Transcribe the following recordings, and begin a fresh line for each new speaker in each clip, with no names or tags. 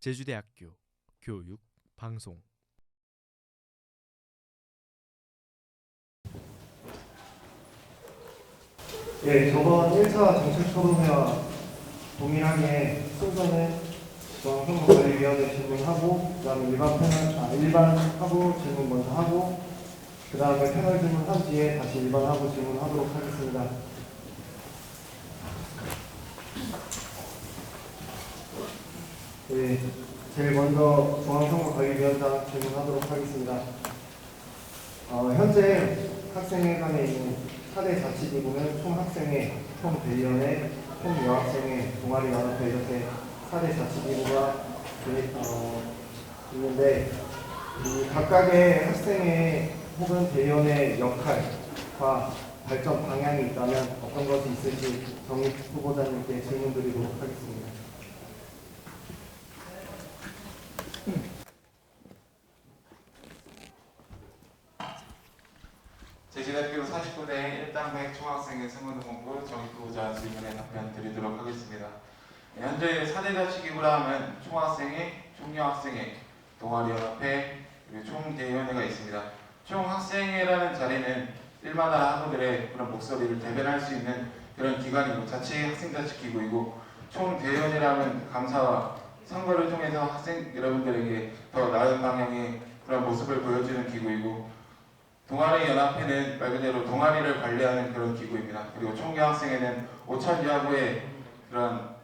제주대학교 교육 방송.
예, 저번 1차 정책 토론회와 동일하게 순서는 중앙선거관리위원회 질문하고, 그 다음에 일반하고 질문 먼저 하고, 그 다음에 패널 질문한 뒤에 다시 일반하고 질문하도록 하겠습니다. 예, 제일 먼저 중앙선거관리위원장 질문하도록 하겠습니다. 현재 학생회관에 있는 4대 자치기구는 총학생회, 총대위원회, 총여학생회, 동아리연합회 이렇게 4대 자치기구가 있는데, 이 각각의 학생회 혹은 대위원회 역할과 발전 방향이 있다면 어떤 것이 있을지 정익 후보자님께 질문드리도록 하겠습니다.
제주대학교 49대 1당백 총학생회 승무노본부 정익후보자 질문에 답변 드리도록 하겠습니다. 현재 4대 자치기구라 하면 총학생회, 총여학생회, 동아리연합회, 그리고 총대위원회가 있습니다. 총학생회라는 자리는 일반화 학우들의 그런 목소리를 대변할 수 있는 그런 기관이고 자치 학생자치기구이고, 총대위원회라면 감사와 선거를 통해서 학생 여러분들에게 더 나은 방향의 그런 모습을 보여주는 기구이고, 동아리 연합회는 말 그대로 동아리를 관리하는 그런 기구입니다. 그리고 총여학생회는 오천 여하고의 그런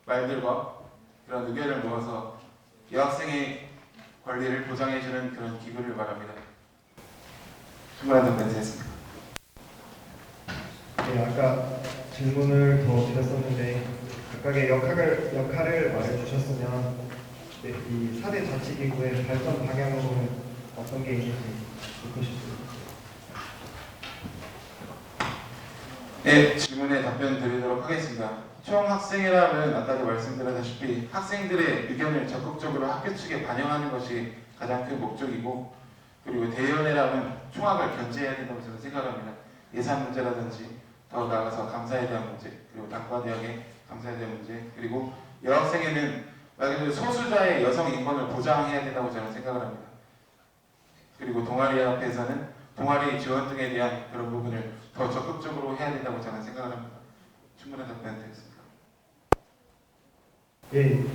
말들과 그런 의견을 모아서 여학생의 관리를 보장해주는 그런 기구를 말합니다. 충분한 답변 드렸습니다.
네, 아까 질문을 더 드렸었는데 각각의 역할을 말해주셨으면, 네, 이 4대 자치기구의 발전 방향으로는 어떤 게 있는지 듣고 싶습니다.
네, 질문에 답변 드리도록 하겠습니다. 총학생회라면 아까도 말씀드렸다시피 학생들의 의견을 적극적으로 학교 측에 반영하는 것이 가장 큰 목적이고, 그리고 대위원회라면 총학을 견제해야 된다고 저는 생각합니다. 예산 문제라든지 더 나아가서 감사에 대한 문제, 그리고 단과대학의 감사에 대한 문제, 그리고 여학생회는 말 그대로 소수자의 여성 인권을 보장해야 된다고 저는 생각을 합니다. 그리고 동아리연합회에서는 동아리 지원 등에 대한 그런 부분을 더 적극적으로 해야 된다고 저는 생각을 합니다. 충분한 답변 드리겠습니다.
예,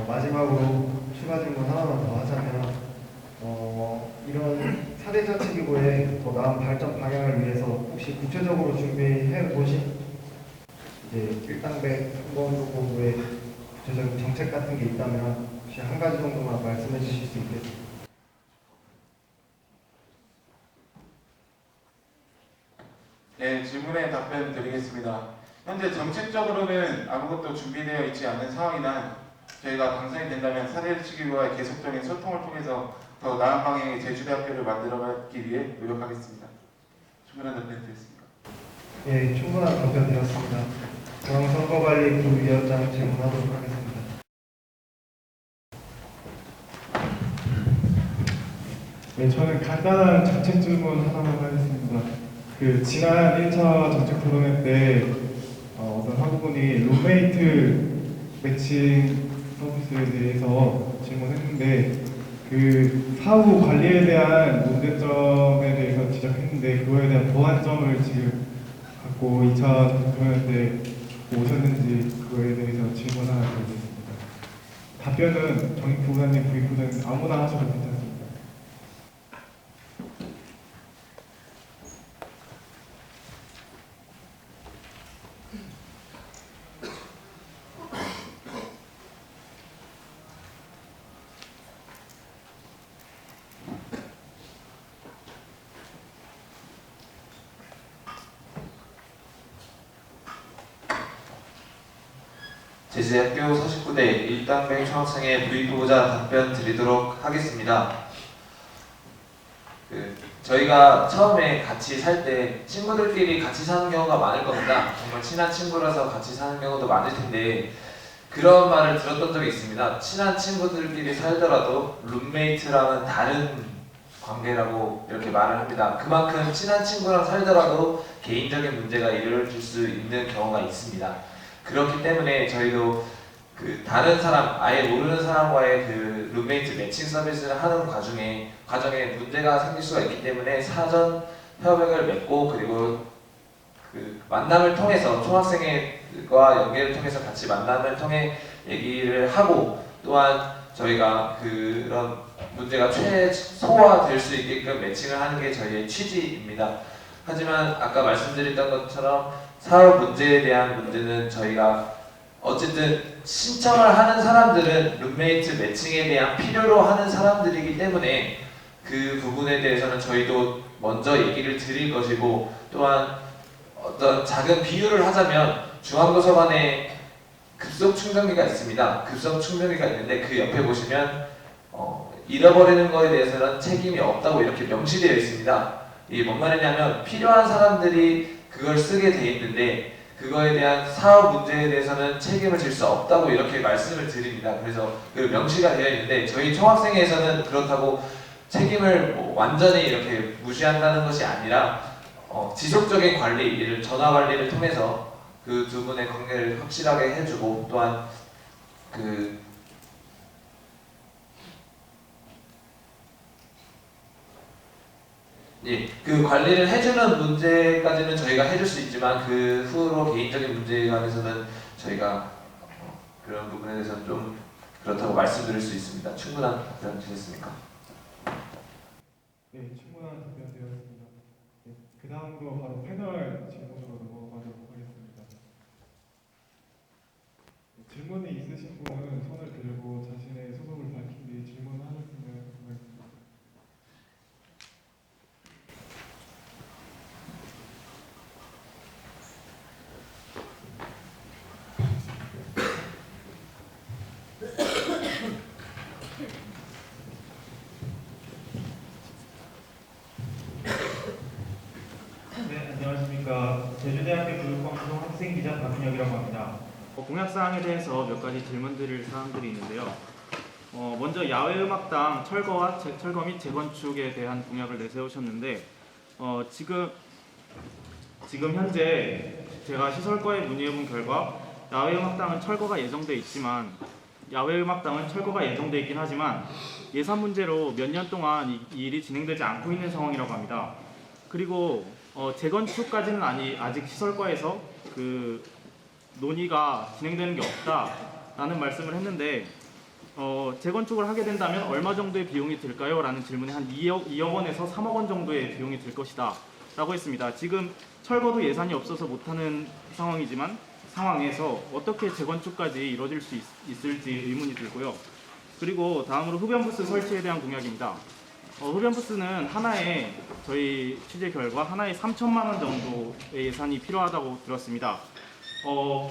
마지막으로 추가 질문 하나만 더 하자면, 이런 4대 자치기구의 더 나은 발전 방향을 위해서 혹시 구체적으로 준비해 보신 이제 1당백 선거운동본부의 구체적인 정책 같은 게 있다면 혹시 한 가지 정도만 말씀해 주실 수 있겠습니까?
네, 질문에 답변 드리겠습니다. 현재 정책적으로는 아무것도 준비되어 있지 않은 상황이나 저희가 당선이 된다면 4대 자치기구와의 계속적인 소통을 통해서 더 나은 방향의 제주대학교를 만들어가기 위해 노력하겠습니다. 충분한 답변 드리겠습니다.
예, 충분한 답변 드렸습니다. 중앙선거관리부위원장 질문하도록 하겠습니다.
네, 저는 간단한 정책 질문 하나만 하겠습니다. 지난 1차 정책 토론회 때 어떤 학우분이 룸메이트 매칭 서비스에 대해서 질문했는데, 그 사후 관리에 대한 문제점에 대해서 지적했는데 그거에 대한 보완점을 지금 갖고 2차 토론회 때 오셨는지 그거에 대해서 질문 하나 드리겠습니다. 답변은 정익 부부장님, 부익 부부장님 아무나 하셔도 괜찮습니다.
제주대학교 49대 1당백 총학생회 부익부보자 답변 드리도록 하겠습니다. 저희가 처음에 같이 살 때 친구들끼리 같이 사는 경우가 많을 겁니다. 정말 친한 친구라서 같이 사는 경우도 많을 텐데, 그런 말을 들었던 적이 있습니다. 친한 친구들끼리 살더라도 룸메이트랑은 다른 관계라고 이렇게 말을 합니다. 그만큼 친한 친구랑 살더라도 개인적인 문제가 일어날 수 있는 경우가 있습니다. 그렇기 때문에 저희도 그 다른 사람, 아예 모르는 사람과의 그 룸메이트 매칭 서비스를 하는 과정에 문제가 생길 수가 있기 때문에 사전 협약을 맺고, 그리고 그 만남을 통해서 총학생회과 연계를 통해서 같이 만남을 통해 얘기를 하고, 또한 저희가 그런 문제가 최소화될 수 있게끔 매칭을 하는 게 저희의 취지입니다. 하지만 아까 말씀드렸던 것처럼 사업 문제에 대한 문제는 저희가 어쨌든 신청을 하는 사람들은 룸메이트 매칭에 대한 필요로 하는 사람들이기 때문에 그 부분에 대해서는 저희도 먼저 얘기를 드릴 것이고, 또한 어떤 작은 비유를 하자면 중앙도서관에 급속 충전기가 있습니다. 급속 충전기가 있는데 그 옆에 보시면 잃어버리는 거에 대해서는 책임이 없다고 이렇게 명시되어 있습니다. 이게 뭔 말이냐면 필요한 사람들이 그걸 쓰게 돼 있는데 그거에 대한 사업 문제에 대해서는 책임을 질 수 없다고 이렇게 말씀을 드립니다. 그래서 그 명시가 되어 있는데 저희 총학생회에서는 그렇다고 책임을 완전히 이렇게 무시한다는 것이 아니라 지속적인 관리, 이를 전화 관리를 통해서 그 두 분의 관계를 확실하게 해주고, 또한 그 관리를 해주는 문제까지는 저희가 해줄 수 있지만 그 후로 개인적인 문제에 관해서는 저희가 그런 부분에 대해서는 좀 그렇다고 말씀드릴 수 있습니다. 충분한 답변 주셨습니까?
네, 충분한 답변 되었습니다. 네, 그 다음으로 바로 패널 질문으로 넘어가도록 하겠습니다. 네, 질문이 있으신 분은 손을 들고 자신의 소속을 밝힌 뒤 질문하셨으면 감사하겠습니다.
네, 안녕하십니까. 제주대학교 교육방송 학생기자 박인혁이라고 합니다. 공약사항에 대해서 몇 가지 질문드릴 사항들이 있는데요. 먼저 야외음악당 철거 및 재건축에 대한 공약을 내세우셨는데 지금 현재 제가 시설과에 문의해본 결과 야외음악당은 철거가 예정돼 있긴 하지만 예산 문제로 몇 년 동안 이 일이 진행되지 않고 있는 상황이라고 합니다. 그리고 재건축까지는 아직 시설과에서 그 논의가 진행되는 게 없다라는 말씀을 했는데 재건축을 하게 된다면 얼마 정도의 비용이 들까요? 라는 질문에 한 2억 원에서 3억 원 정도의 비용이 들 것이다 라고 했습니다. 지금 철거도 예산이 없어서 못하는 상황에서 어떻게 재건축까지 이루어질 수 있을지 의문이 들고요. 그리고 다음으로 흡연부스 설치에 대한 공약입니다. 흡연부스는 하나에 저희 취재 결과 하나에 3천만 원 정도의 예산이 필요하다고 들었습니다.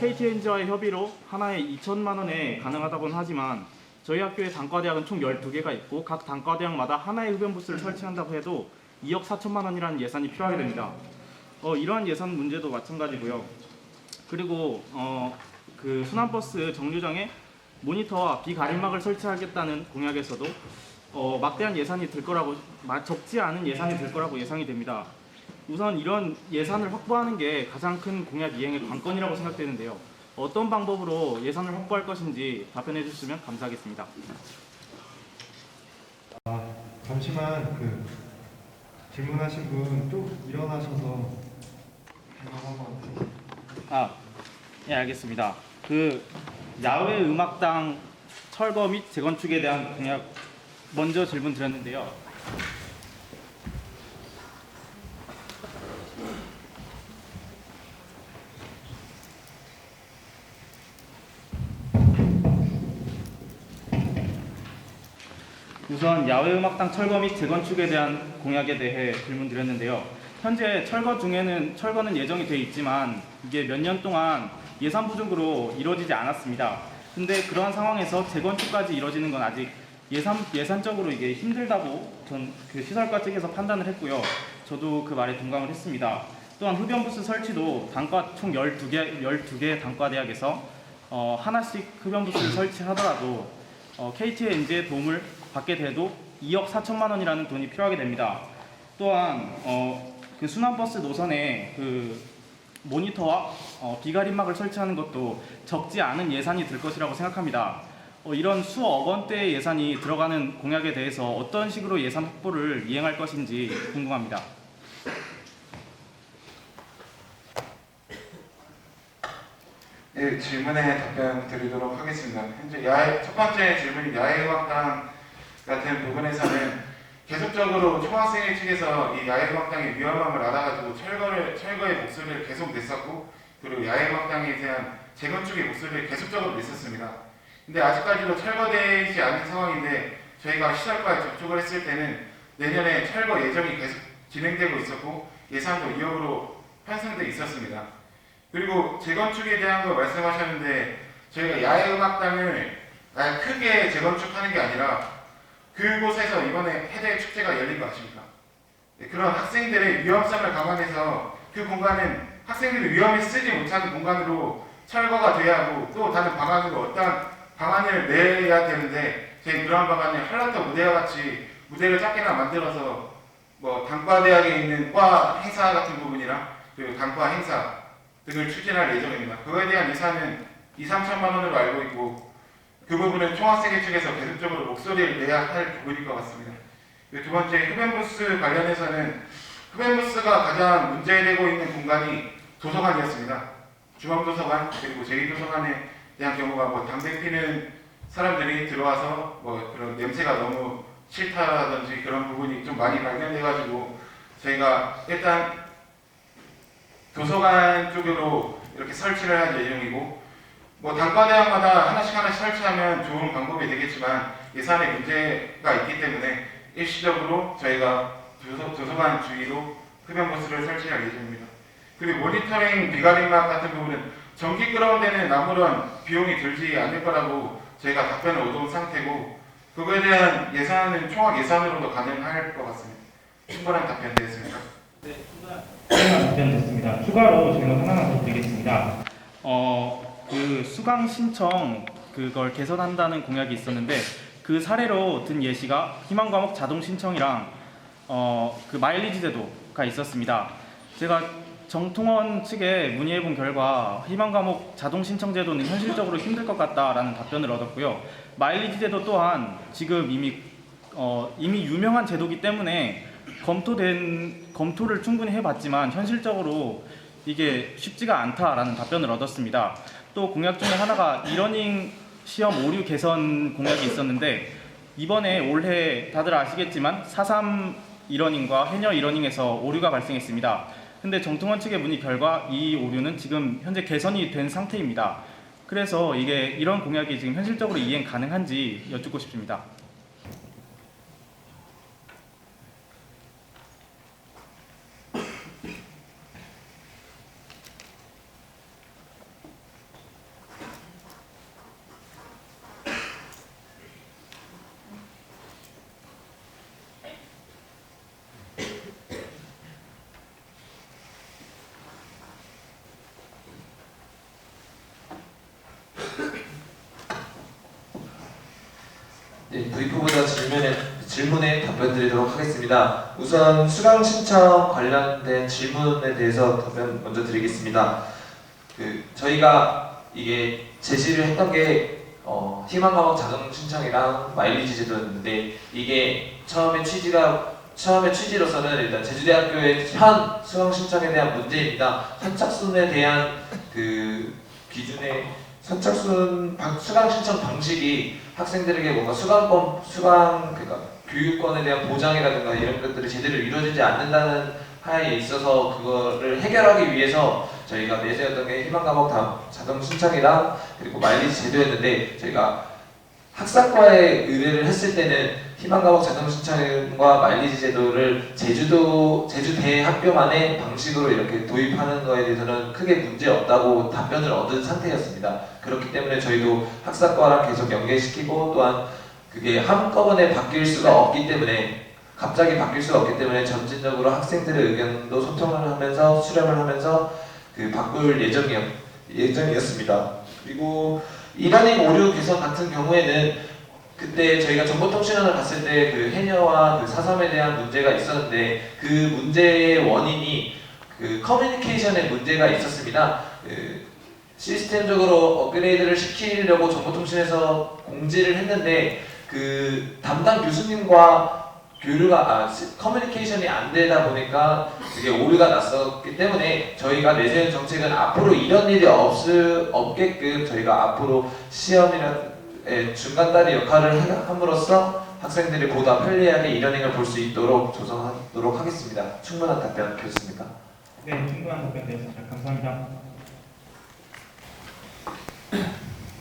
KTNG와의 협의로 하나에 2천만 원에 가능하다고는 하지만 저희 학교의 단과대학은 총 12개가 있고 각 단과대학마다 하나의 흡연부스를 설치한다고 해도 2억 4천만 원이라는 예산이 필요하게 됩니다. 이러한 예산 문제도 마찬가지고요. 그리고 그 순환버스 정류장에 모니터와 비가림막을 설치하겠다는 공약에서도 막대한 예산이 들 거라고, 적지 않은 예산이 들 거라고 예상이 됩니다. 우선 이런 예산을 확보하는 게 가장 큰 공약 이행의 관건이라고 생각되는데요. 어떤 방법으로 예산을 확보할 것인지 답변해 주시면 감사하겠습니다.
잠시만 그 질문하신 분 좀 일어나셔서 한번
예, 알겠습니다. 그 야외 음악당 철거 및 재건축에 대한 공약 먼저 질문 드렸는데요. 우선 야외음악당 철거 및 재건축에 대한 공약에 대해 질문드렸는데요. 현재 철거는 예정이 돼 있지만 이게 몇 년 동안 예산 부족으로 이루어지지 않았습니다. 근데 그러한 상황에서 재건축까지 이루어지는 건 아직 예산적으로 이게 힘들다고 전 그 시설과 측에서 판단을 했고요. 저도 그 말에 동감을 했습니다. 또한 흡연부스 설치도 총 12개 단과대학에서 하나씩 흡연부스를 설치하더라도 KTNG의 도움을 받게 돼도 2억 4천만 원이라는 돈이 필요하게 됩니다. 또한 그 순환버스 노선에 그 모니터와 비가림막을 설치하는 것도 적지 않은 예산이 들 것이라고 생각합니다. 이런 수억 원대의 예산이 들어가는 공약에 대해서 어떤 식으로 예산 확보를 이행할 것인지 궁금합니다.
네, 질문에 답변 드리도록 하겠습니다. 현재 첫 번째 질문인 야외음악당 같은 부분에서는 계속적으로 총학생회 측에서 이 야외음악당의 위험함을 알아가지고 철거의 목소리를 계속 냈었고, 그리고 야외음악당에 대한 재건축의 목소리를 계속적으로 냈었습니다. 근데 아직까지도 철거되지 않은 상황인데, 저희가 시설과에 접촉을 했을 때는 내년에 철거 예정이 계속 진행되고 있었고 예산도 2억으로 편성돼 있었습니다. 그리고 재건축에 대한 거 말씀하셨는데, 저희가 야외음악당을 크게 재건축하는 게 아니라 그곳에서 이번에 해대 축제가 열린 거 아십니까? 네, 그런 학생들의 위험성을 감안해서 그 공간은 학생들이 위험에 쓰지 못하는 공간으로 철거가 돼야 하고, 또 다른 방안으로 어떤 방안을 내야 되는데, 저희 그런 방안을 한라터 무대와 같이 무대를 작게나 만들어서 뭐 단과대학에 있는 과 행사 같은 부분이랑 그리고 단과 행사 등을 추진할 예정입니다. 그거에 대한 예산은 2~3천만 원으로 알고 있고, 그 부분은 총학생회 측에서 계속적으로 목소리를 내야 할 부분일 것 같습니다. 두 번째, 흡연부스 관련해서는 흡연부스가 가장 문제되고 있는 공간이 도서관이었습니다. 중앙도서관 그리고 제2도서관에 대한 경우가 뭐 담배 피는 사람들이 들어와서 뭐 그런 냄새가 너무 싫다든지 그런 부분이 좀 많이 발견돼가지고 저희가 일단 도서관 쪽으로 이렇게 설치를 할 예정이고, 뭐 단과대학마다 하나씩 설치하면 좋은 방법이 되겠지만 예산에 문제가 있기 때문에 일시적으로 저희가 도서관 주위로 흡연부스를 설치할 예정입니다. 그리고 모니터링 비가림막 같은 부분은 전기 끌어온 데는 아무런 비용이 들지 않을 거라고 저희가 답변을 얻어온 상태고, 그거에 대한 예산은 총학 예산으로도 가능할 것 같습니다. 충분한 답변 되었습니다.
네, 답변됐습니다. 추가로 질문 하나만 더 드리겠습니다. 그 수강 신청 그걸 개선한다는 공약이 있었는데, 그 사례로 든 예시가 희망 과목 자동 신청이랑 그 마일리지 제도가 있었습니다. 제가 정통원 측에 문의해 본 결과 희망 과목 자동 신청 제도는 현실적으로 힘들 것 같다라는 답변을 얻었고요. 마일리지 제도 또한 지금 이미 유명한 제도이기 때문에 검토를 충분히 해봤지만 현실적으로 이게 쉽지가 않다라는 답변을 얻었습니다. 또 공약 중에 하나가 이러닝 시험 오류 개선 공약이 있었는데, 이번에 올해 다들 아시겠지만 4.3 이러닝과 해녀 이러닝에서 오류가 발생했습니다. 근데 정통원 측의 문의 결과 이 오류는 지금 현재 개선이 된 상태입니다. 그래서 이런 공약이 지금 현실적으로 이행 가능한지 여쭙고 싶습니다.
네, 브리프보다 질문에 답변 드리도록 하겠습니다. 우선 수강 신청 관련된 질문에 대해서 답변 먼저 드리겠습니다. 저희가 이게 제시를 했던 게 희망 과목 자동 신청이랑 마일리지 제도였는데, 이게 처음에 취지로서는 일단 제주대학교의 현 수강 신청에 대한 문제입니다. 선착순에 대한 그 기준의 수강 신청 방식이 학생들에게 뭔가 그러니까 교육권에 대한 보장이라든가 이런 것들이 제대로 이루어지지 않는다는 하에 있어서 그거를 해결하기 위해서 저희가 내세웠던 게 희망 과목 자동 신청이랑 그리고 마일리지 제도였는데, 저희가 학사과에 의뢰를 했을 때는 희망 과목 자동 신청과 마일리지 제도를 제주대 학교만의 방식으로 이렇게 도입하는 거에 대해서는 크게 문제 없다고 답변을 얻은 상태였습니다. 그렇기 때문에 저희도 학사과랑 계속 연계시키고, 또한 그게 한꺼번에 갑자기 바뀔 수가 없기 때문에 점진적으로 학생들의 의견도 소통을 하면서 수렴을 하면서 바꿀 예정이었습니다. 그리고 이러닝 오류 개선 같은 경우에는 그때 저희가 정보통신원을 갔을 때 그 해녀와 그 4.3에 대한 문제가 있었는데, 그 문제의 원인이 그 커뮤니케이션에 문제가 있었습니다. 시스템적으로 업그레이드를 시키려고 정보통신에서 공지를 했는데 그 담당 교수님과 커뮤니케이션이 안 되다 보니까 그게 오류가 났었기 때문에 저희가 내세운 정책은 앞으로 이런 일이 없게끔 저희가 앞으로 시험이나 중간 다리 역할을 함으로써 학생들이 보다 편리하게 이러닝을 볼 수 있도록 조성하도록 하겠습니다. 충분한 답변 되셨습니까?
네, 충분한 답변 되었습니다. 감사합니다.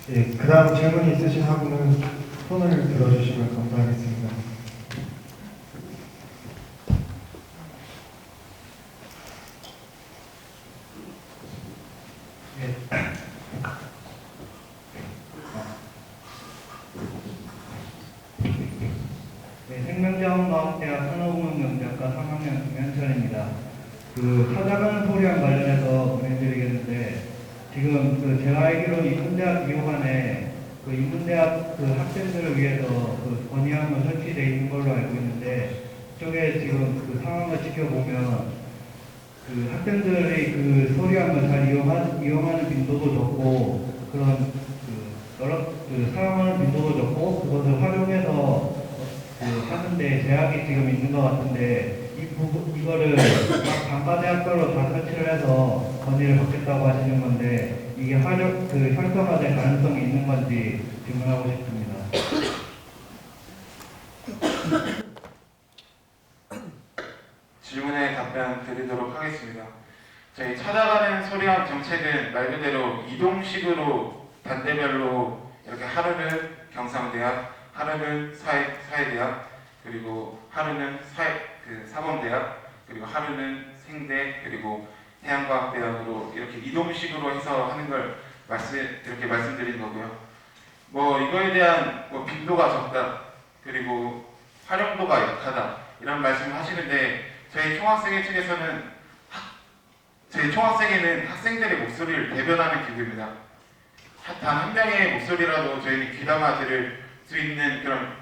예, 그 다음 질문이 있으신 학우는 손을 들어주시면 감사하겠습니다.
네, 생명자원과학대학 산업응용연구학과 3학년 김현철입니다. 그 찾아가는 소리랑 관련해서 보내드리겠는데 지금 그 제가 알기로 인문대학 미호관에 그 인문대학 그 학생들을 위해서 그 건의함을 설치되어 있는 걸로 알고 있는데 그쪽에 지금 그 상황을 지켜보면 그 학생들이 그 소리함을 잘 이용하는 빈도도 적고 그런 그 사용하는 빈도도 적고 그것을 활용해서 하는데 제약이 지금 있는 것 같은데 이거를 각 단과대학별로 다 설치를 해서 건의를 받겠다고 하시는 건데 이게 활성화될 가능성이 있는 건지 질문하고 싶습니다.
질문에 답변 드리도록 하겠습니다. 저희 찾아가는 소리함 정책은 말 그대로 이동식으로 단대별로 이렇게 하루는 경상대학, 하루는 사회대학, 그리고 하루는 사범대학, 그리고 하루는 생대, 그리고 해양과학대학으로 이렇게 이동식으로 해서 하는 걸 이렇게 말씀드린 거고요. 이거에 대한 빈도가 적다, 그리고 활용도가 약하다 이런 말씀을 하시는데 저희 총학생회는 학생들의 목소리를 대변하는 기구입니다. 단 한 명의 목소리라도 저희는 귀담아 들을 수 있는 그런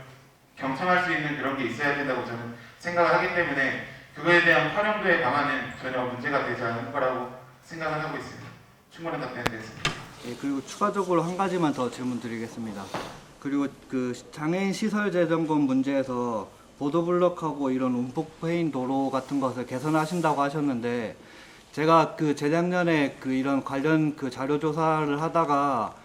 경청할 수 있는 그런 게 있어야 된다고 저는 생각을 하기 때문에 그거에 대한 활용도의 방안은 전혀 문제가 되지 않을 거라고 생각을 하고 있습니다. 충분한 답변이 되겠습니다.
예, 그리고 추가적으로 한 가지만 더 질문드리겠습니다. 그리고 그 장애인 시설 재점검 문제에서 보도블럭하고 이런 움푹 패인 도로 같은 것을 개선하신다고 하셨는데 제가 그 재작년에 그 이런 관련 그 자료 조사를 하다가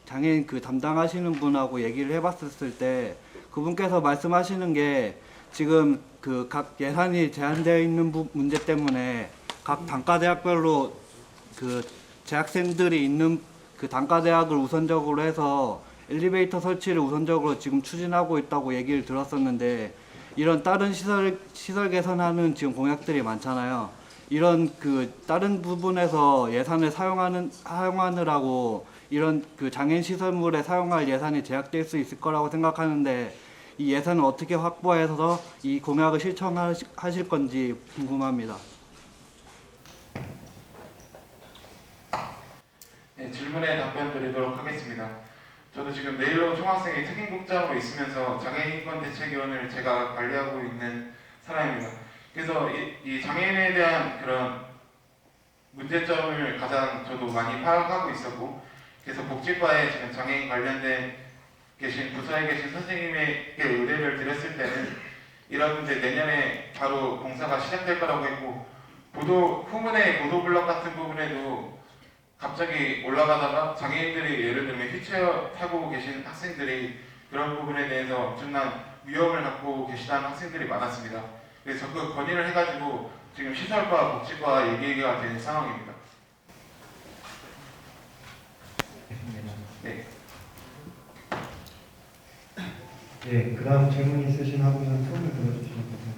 장애인 그 담당하시는 분하고 얘기를 해봤을 때 그분께서 말씀하시는 게 지금 그 각 예산이 제한되어 있는 문제 때문에 각 단과대학별로 그 재학생들이 있는 그 단과대학을 우선적으로 해서 엘리베이터 설치를 우선적으로 지금 추진하고 있다고 얘기를 들었었는데 이런 다른 시설 개선하는 지금 공약들이 많잖아요. 이런 그 다른 부분에서 예산을 사용하느라고 이런 그 장애인 시설물에 사용할 예산이 제약될 수 있을 거라고 생각하는데 이 예산을 어떻게 확보해서 이 공약을 실천하실 건지 궁금합니다.
네, 질문에 답변 드리도록 하겠습니다. 저도 지금 내일로 총학생회 특임국장으로 있으면서 장애인권 대책위원회를 제가 관리하고 있는 사람입니다. 그래서 이 장애인에 대한 그런 문제점을 가장 저도 많이 파악하고 있었고, 그래서 복지과에 지금 장애인 관련된 부서에 계신 선생님에게 의뢰를 드렸을 때는 이런 문제 내년에 바로 공사가 시작될 거라고 했고, 후문의 보도블럭 같은 부분에도 갑자기 올라가다가 장애인들이 예를 들면 휠체어 타고 계신 학생들이 그런 부분에 대해서 엄청난 위험을 갖고 계시다는 학생들이 많았습니다. 그래서 그 건의를 해가지고 지금 시설과 복지과 얘기가 된 상황입니다. 네.
예, 그 다음 질문 있으신 학우는 손을 들어주시면 됩니다.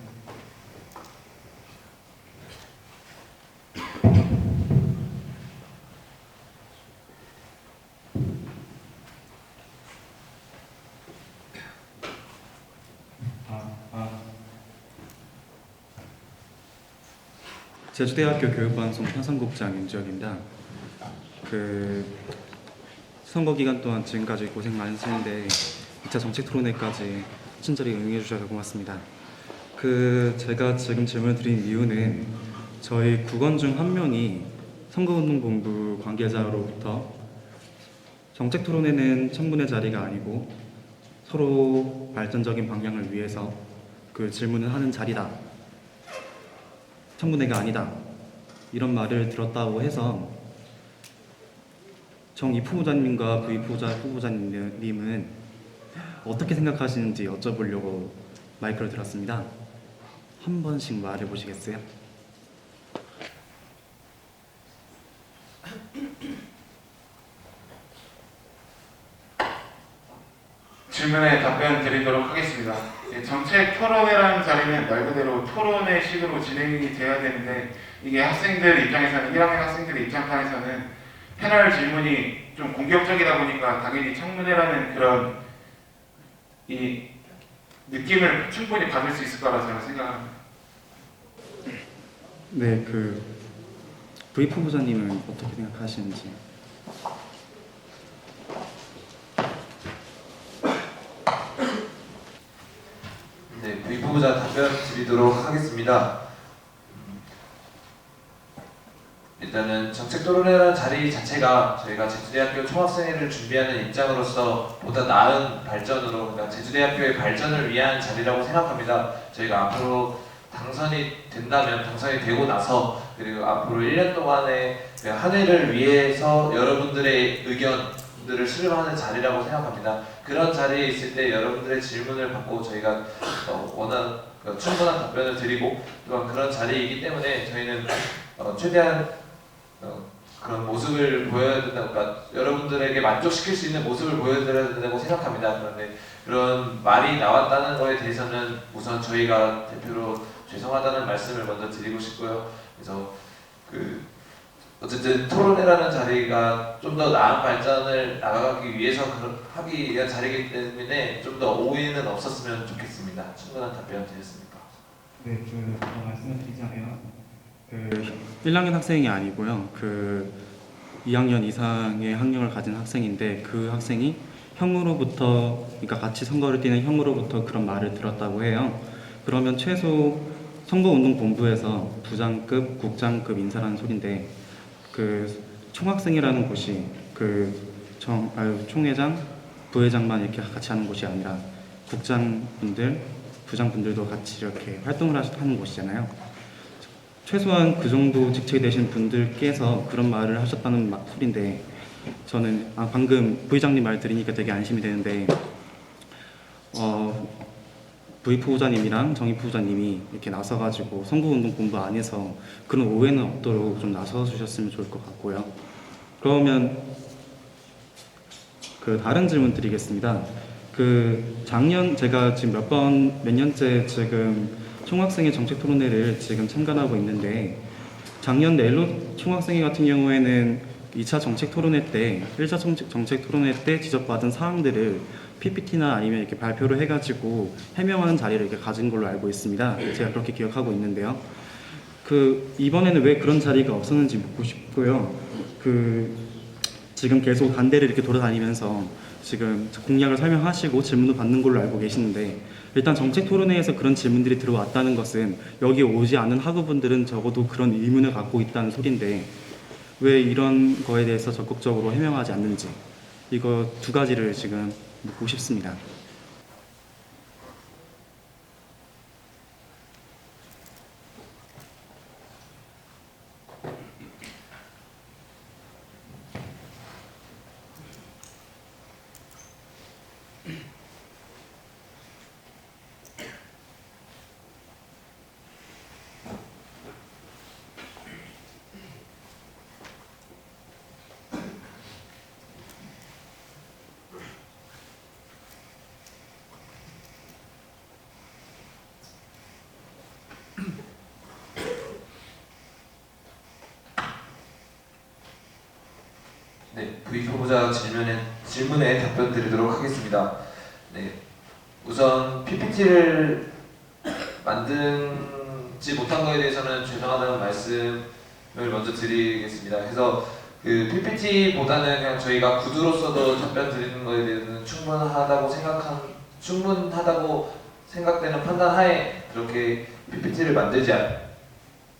제주대학교 교육방송 편성국장 윤지혁입니다. 선거 기간 동안 지금까지 고생 많으시는데 2차 정책 토론회까지 친절히 응해 주셔서 고맙습니다. 제가 지금 질문을 드린 이유는 저희 국원 중 한 명이 선거운동본부 관계자로부터 정책 토론회는 청문회 자리가 아니고 서로 발전적인 방향을 위해서 그 질문을 하는 자리다. 청문회가 아니다. 이런 말을 들었다고 해서 정 이 후보자님과 부이 후보자님은 어떻게 생각하시는지 여쭤보려고 마이크를 들었습니다. 한 번씩 말해 보시겠어요?
질문에 답변 드리도록 하겠습니다. 정책 토론회라는 자리는 말 그대로 토론회 식으로 진행이 돼야 되는데 이게 학생들 입장에서는 1학년 학생들의 입장에서는 패널 질문이 좀 공격적이다 보니까 당연히 청문회라는 그런 이 느낌을 충분히 받을 수 있을 거라 저는 생각합니다.
네, 부이 후보자님은 어떻게 생각하시는지.
네, 부이 후보자 답변 드리도록 하겠습니다. 일단은 정책 토론회라는 자리 자체가 저희가 제주대학교 총학생회를 준비하는 입장으로서 보다 나은 발전으로, 그러니까 제주대학교의 발전을 위한 자리라고 생각합니다. 저희가 앞으로 당선이 된다면, 당선이 되고 나서, 그리고 앞으로 1년 동안의 한 해를 위해서 여러분들의 의견들을 수렴하는 자리라고 생각합니다. 그런 자리에 있을 때 여러분들의 질문을 받고 저희가 원하는 충분한 답변을 드리고, 또한 그런 자리이기 때문에 저희는 최대한 그런 모습을 보여야 된다고, 그러니까 여러분들에게 만족시킬 수 있는 모습을 보여드려야 된다고 생각합니다. 그런데 그런 말이 나왔다는 거에 대해서는 우선 저희가 대표로 죄송하다는 말씀을 먼저 드리고 싶고요. 그래서 어쨌든 토론회라는 자리가 좀 더 나은 발전을 나가기 위해서 하기 위한 자리이기 때문에 좀 더 오해는 없었으면 좋겠습니다. 충분한 답변 드렸습니까?
네, 말씀을 드리자면
1학년 학생이 아니고요. 2학년 이상의 학력을 가진 학생인데 그 학생이 형으로부터, 그러니까 같이 선거를 뛰는 형으로부터 그런 말을 들었다고 해요. 그러면 최소 선거운동본부에서 부장급, 국장급 인사라는 소린데 총학생이라는 곳이 총회장, 부회장만 이렇게 같이 하는 곳이 아니라 국장분들, 부장분들도 같이 이렇게 활동을 하는 곳이잖아요. 최소한 그 정도 직책이 되신 분들께서 그런 말을 하셨다는 소린데, 저는 방금 부회장님 말 들으니까 되게 안심이 되는데, 부이 후보자님이랑 정희 후보자님이 이렇게 나서가지고 선거운동본부 안에서 그런 오해는 없도록 좀 나서주셨으면 좋을 것 같고요. 그러면 다른 질문 드리겠습니다. 작년 제가 지금 몇 년째 지금 총학생회 정책 토론회를 지금 참관하고 있는데, 작년 넬로 총학생회 같은 경우에는 2차 정책 토론회 때, 1차 정책 토론회 때 지적받은 사항들을 PPT나 아니면 이렇게 발표를 해가지고 해명하는 자리를 이렇게 가진 걸로 알고 있습니다. 제가 그렇게 기억하고 있는데요. 이번에는 왜 그런 자리가 없었는지 묻고 싶고요. 지금 계속 단대를 이렇게 돌아다니면서 지금 공약을 설명하시고 질문도 받는 걸로 알고 계시는데, 일단 정책 토론회에서 그런 질문들이 들어왔다는 것은 여기 오지 않은 학우분들은 적어도 그런 의문을 갖고 있다는 소린데, 왜 이런 거에 대해서 적극적으로 해명하지 않는지, 이거 두 가지를 지금 묻고 싶습니다.
네, 부이 후보자 질문에 답변 드리도록 하겠습니다. 네, 우선 PPT를 만들지 못한 것에 대해서는 죄송하다는 말씀을 먼저 드리겠습니다. 그래서 PPT보다는 그냥 저희가 구두로서도 답변 드리는 것에 대해서는 충분하다고 생각되는 판단하에 그렇게 PPT를 만들지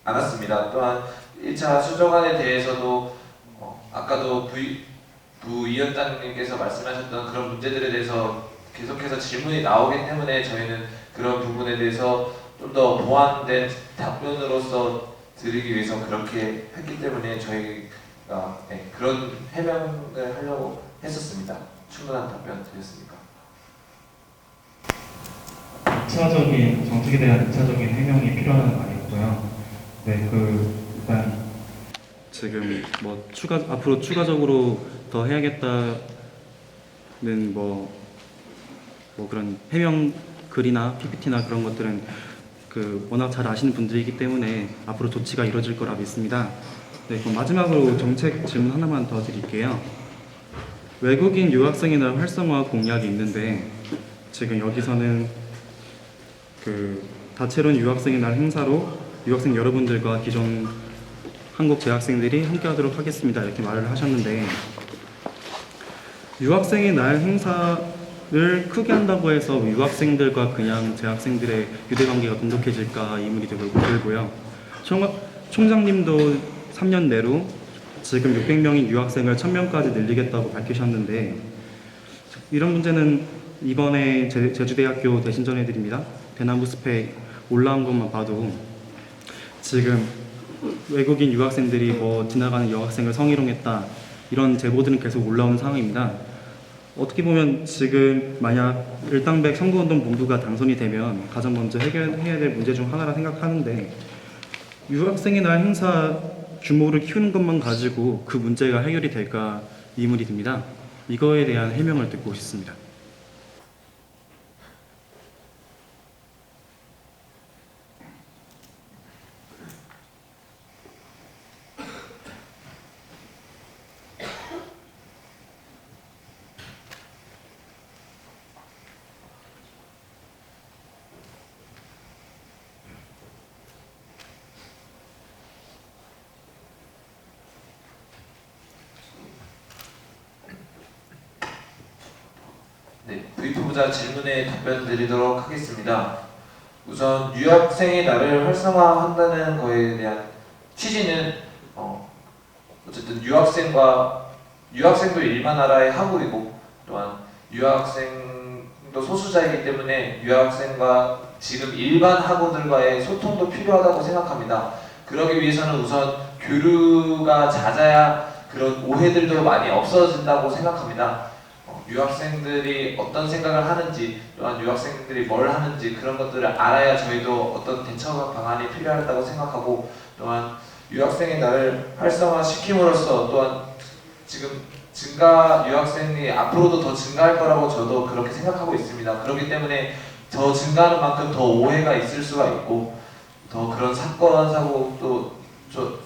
않았습니다. 또한 1차 수정안에 대해서도 아까도 부위원장님께서 말씀하셨던 그런 문제들에 대해서 계속해서 질문이 나오기 때문에 저희는 그런 부분에 대해서 좀 더 보완된 답변으로서 드리기 위해서 그렇게 했기 때문에 저희가 그런 해명을 하려고 했었습니다. 충분한 답변 드렸습니까?
2차적인 정책에 대한 2차적인 해명이 필요한 거 아니고요. 네, 일단 지금 앞으로 추가적으로 더 해야겠다는 그런 해명 글이나 PPT나 그런 것들은 워낙 잘 아시는 분들이기 때문에 앞으로 조치가 이루어질 거라 믿습니다. 네, 그럼 마지막으로 정책 질문 하나만 더 드릴게요. 외국인 유학생의 날 활성화 공약이 있는데 지금 여기서는 다채로운 유학생의 날 행사로 유학생 여러분들과 기존 한국 재학생들이 함께하도록 하겠습니다. 이렇게 말을 하셨는데 유학생의 날 행사를 크게 한다고 해서 유학생들과 그냥 재학생들의 유대관계가 돈독해질까 의문이 들고요. 총장님도 3년 내로 지금 600명인 유학생을 1000명까지 늘리겠다고 밝히셨는데 이런 문제는 이번에 제주대학교 대신 전해드립니다. 대나무 숲에 올라온 것만 봐도 지금 외국인 유학생들이 지나가는 여학생을 성희롱했다 이런 제보들은 계속 올라오는 상황입니다. 어떻게 보면 지금 만약 일당백 선거운동 본부가 당선이 되면 가장 먼저 해결해야 될 문제 중 하나라 생각하는데 유학생의 날 행사 규모를 키우는 것만 가지고 그 문제가 해결이 될까 의문이 듭니다. 이거에 대한 해명을 듣고 싶습니다.
네, V투부자 질문에 답변 드리도록 하겠습니다. 우선 유학생의 날을 활성화한다는 거에 대한 취지는 어쨌든 유학생도 일반 나라의 하부이고 또한 유학생도 소수자이기 때문에 유학생과 지금 일반 학우들과의 소통도 필요하다고 생각합니다. 그러기 위해서는 우선 교류가 잦아야 그런 오해들도 많이 없어진다고 생각합니다. 유학생들이 어떤 생각을 하는지 또한 유학생들이 뭘 하는지 그런 것들을 알아야 저희도 어떤 대처 방안이 필요하다고 생각하고 또한 유학생의 날을 활성화시킴으로써 또한 지금 유학생이 앞으로도 더 증가할 거라고 저도 그렇게 생각하고 있습니다. 그렇기 때문에 더 증가하는 만큼 더 오해가 있을 수가 있고 더 그런 사건, 사고 또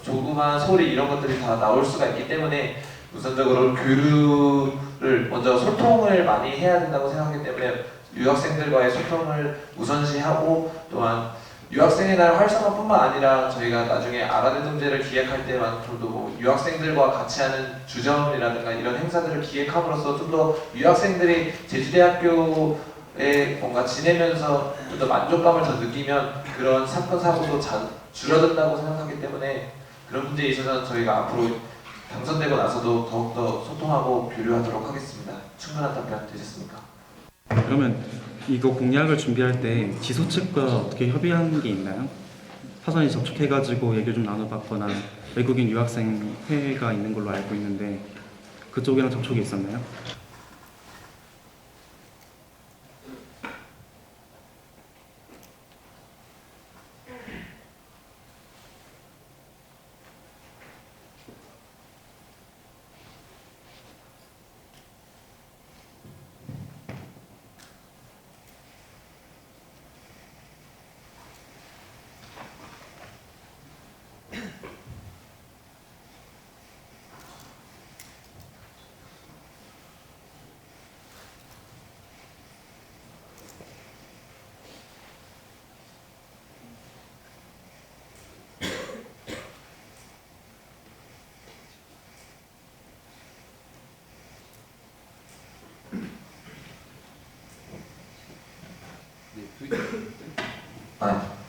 조그만 소리 이런 것들이 다 나올 수가 있기 때문에 우선적으로 교류를 먼저 소통을 많이 해야 된다고 생각하기 때문에 유학생들과의 소통을 우선시하고 또한 유학생의 날 활성화뿐만 아니라 저희가 나중에 아라대동제를 기획할 때만큼도 유학생들과 같이 하는 주점이라든가 이런 행사들을 기획함으로써 좀 더 유학생들이 제주대학교에 뭔가 지내면서 좀 더 만족감을 더 느끼면 그런 사건 사고도 줄어든다고 생각하기 때문에 그런 문제에 있어서는 저희가 앞으로 당선되고 나서도 더욱더 소통하고 교류하도록 하겠습니다. 충분한 답변 되셨습니까?
그러면 이거 공약을 준비할 때 지소 측과 어떻게 협의하는 게 있나요? 사전에 접촉해가지고 얘기를 좀 나눠봤거나 외국인 유학생 회가 있는 걸로 알고 있는데 그쪽이랑 접촉이 있었나요?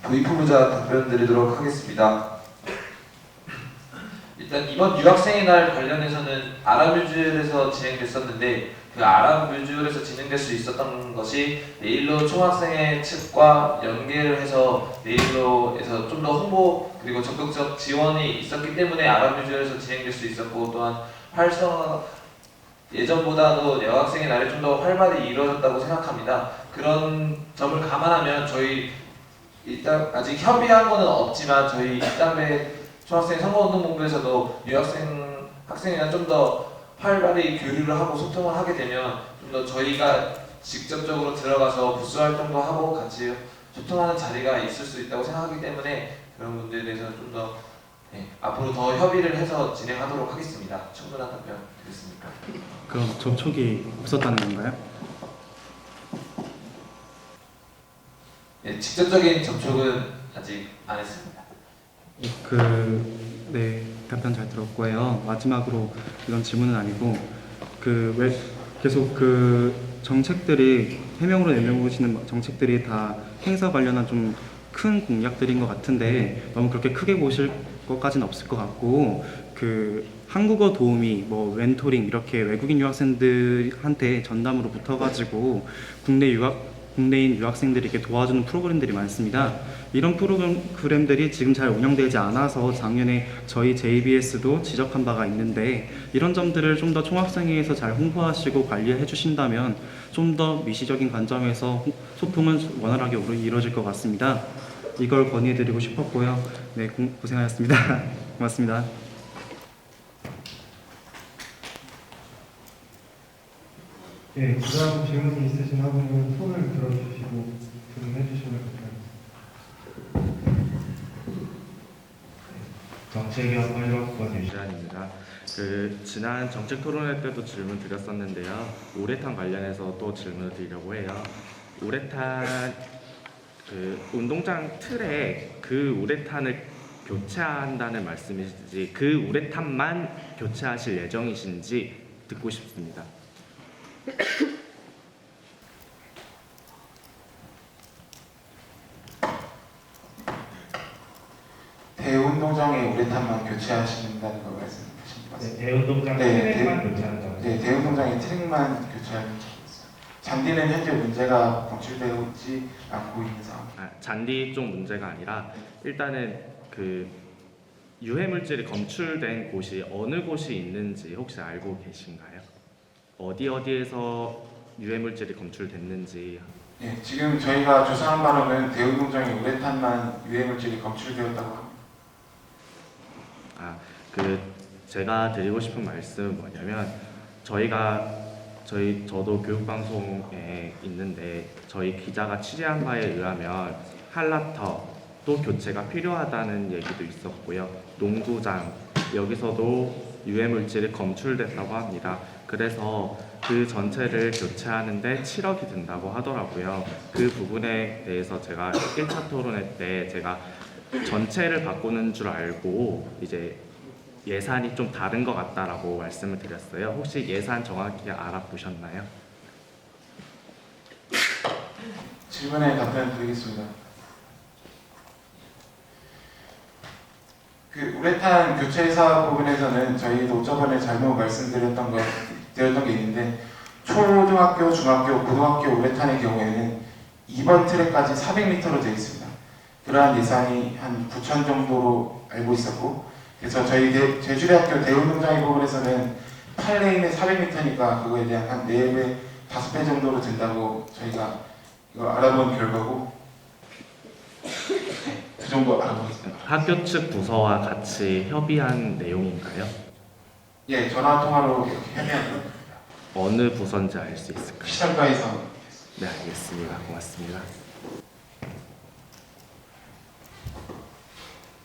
V프부자 답변 드리도록 하겠습니다. 일단 이번 유학생의 날 관련해서는 아랍뮤지얼에서 진행됐었는데 그 아랍뮤지얼에서 진행될 수 있었던 것이 네일로 총학생회 측과 연계를 해서 네일로에서 좀 더 홍보 그리고 적극적 지원이 있었기 때문에 아랍뮤지얼에서 진행될 수 있었고 또한 활성화 예전보다도 여학생의 날이 좀 더 활발히 이루어졌다고 생각합니다. 그런 점을 감안하면 저희 일단 아직 협의한 거는 없지만 저희 입당배 중학생 선거운동본부에서도 유학생 학생이랑 좀 더 활발히 교류를 하고 소통을 하게 되면 좀 더 저희가 직접적으로 들어가서 부스 활동도 하고 같이 소통하는 자리가 있을 수 있다고 생각하기 때문에 그런 문제에 대해서 좀 더 앞으로 더 협의를 해서 진행하도록 하겠습니다. 충분한 답변 드렸습니까?
그럼 접촉이 없었다는 건가요?
네, 직접적인 접촉은 아직 안 했습니다.
네, 답변 잘 들었고요. 마지막으로 이건 질문은 아니고 왜 계속 정책들이 해명으로 내놓으시는 정책들이 다 행사 관련한 좀 큰 공약들인 것 같은데 너무 그렇게 크게 보실 것까지는 없을 것 같고 한국어 도우미, 멘토링 이렇게 외국인 유학생들한테 전담으로 붙어가지고 국내인 유학생들에게 도와주는 프로그램들이 많습니다. 이런 프로그램들이 지금 잘 운영되지 않아서 작년에 저희 JBS도 지적한 바가 있는데 이런 점들을 좀 더 총학생회에서 잘 홍보하시고 관리해 주신다면 좀 더 미시적인 관점에서 소통은 원활하게 이루어질 것 같습니다. 이걸 건의해드리고 싶었고요. 네, 고생하셨습니다. 고맙습니다.
네, 그다음 질문이 있으신 학우는 손을 들어주시고 질문해 주시면 감사하겠습니다. 정책위원 16번
유지환입니다. 지난 정책 토론회 때도 질문 드렸었는데요. 우레탄 관련해서 또 질문을 드리려고 해요. 우레탄 운동장 틀에 우레탄을 교체한다는 말씀이신지 우레탄만 교체하실 예정이신지 듣고 싶습니다.
대운동장에 우레탄만 교체하신다는 걸 말씀하신 것 같습니다.
대운동장 트랙만 교체한다고.
네, 대운동장의 트랙만 교체하는 것 같습니다. 잔디는 현재 문제가 방출되지 않고 있는 상황.
잔디 쪽 문제가 아니라 일단은 유해물질이 검출된 곳이 어느 곳이 있는지 혹시 알고 계신가요? 어디에서 유해물질이 검출됐는지.
네, 지금 저희가 조사한 바로는 대운동장에 우레탄만 유해물질이 검출되었다고 합니다.
제가 드리고 싶은 말씀은 뭐냐면 저도 교육방송에 있는데 저희 기자가 취재한 바에 의하면 한라터도 교체가 필요하다는 얘기도 있었고요. 농구장 여기서도 유해물질이 검출됐다고 합니다. 그래서 그 전체를 교체하는데 7억이 든다고 하더라고요. 그 부분에 대해서 제가 1차 토론회 때 제가 전체를 바꾸는 줄 알고 이제 예산이 좀 다른 것 같다라고 말씀을 드렸어요. 혹시 예산 정확히 알아보셨나요?
질문에 답변 드리겠습니다. 우레탄 교체 사업 부분에서는 저희도 저번에 잘못 말씀드렸던 게 있는데 초등학교, 중학교, 고등학교 우레탄의 경우에는 2번 트랙까지 400m로 되어 있습니다. 그러한 예산이 한 9천 정도로 알고 있었고 그래서 저희 제주대학교 대운동장의 부분에서는 8레인에 400m니까 그거에 대한 한 4배, 5배 정도로 든다고 저희가 이거 알아본 결과고 그 정도 알아보겠습니다.
학교 측 부서와 같이 협의한 내용인가요?
예, 전화 통화로 이렇게 협의한 겁니다.
어느 부서인지 알 수 있을까요?
시장가에서.
네, 알겠습니다. 고맙습니다.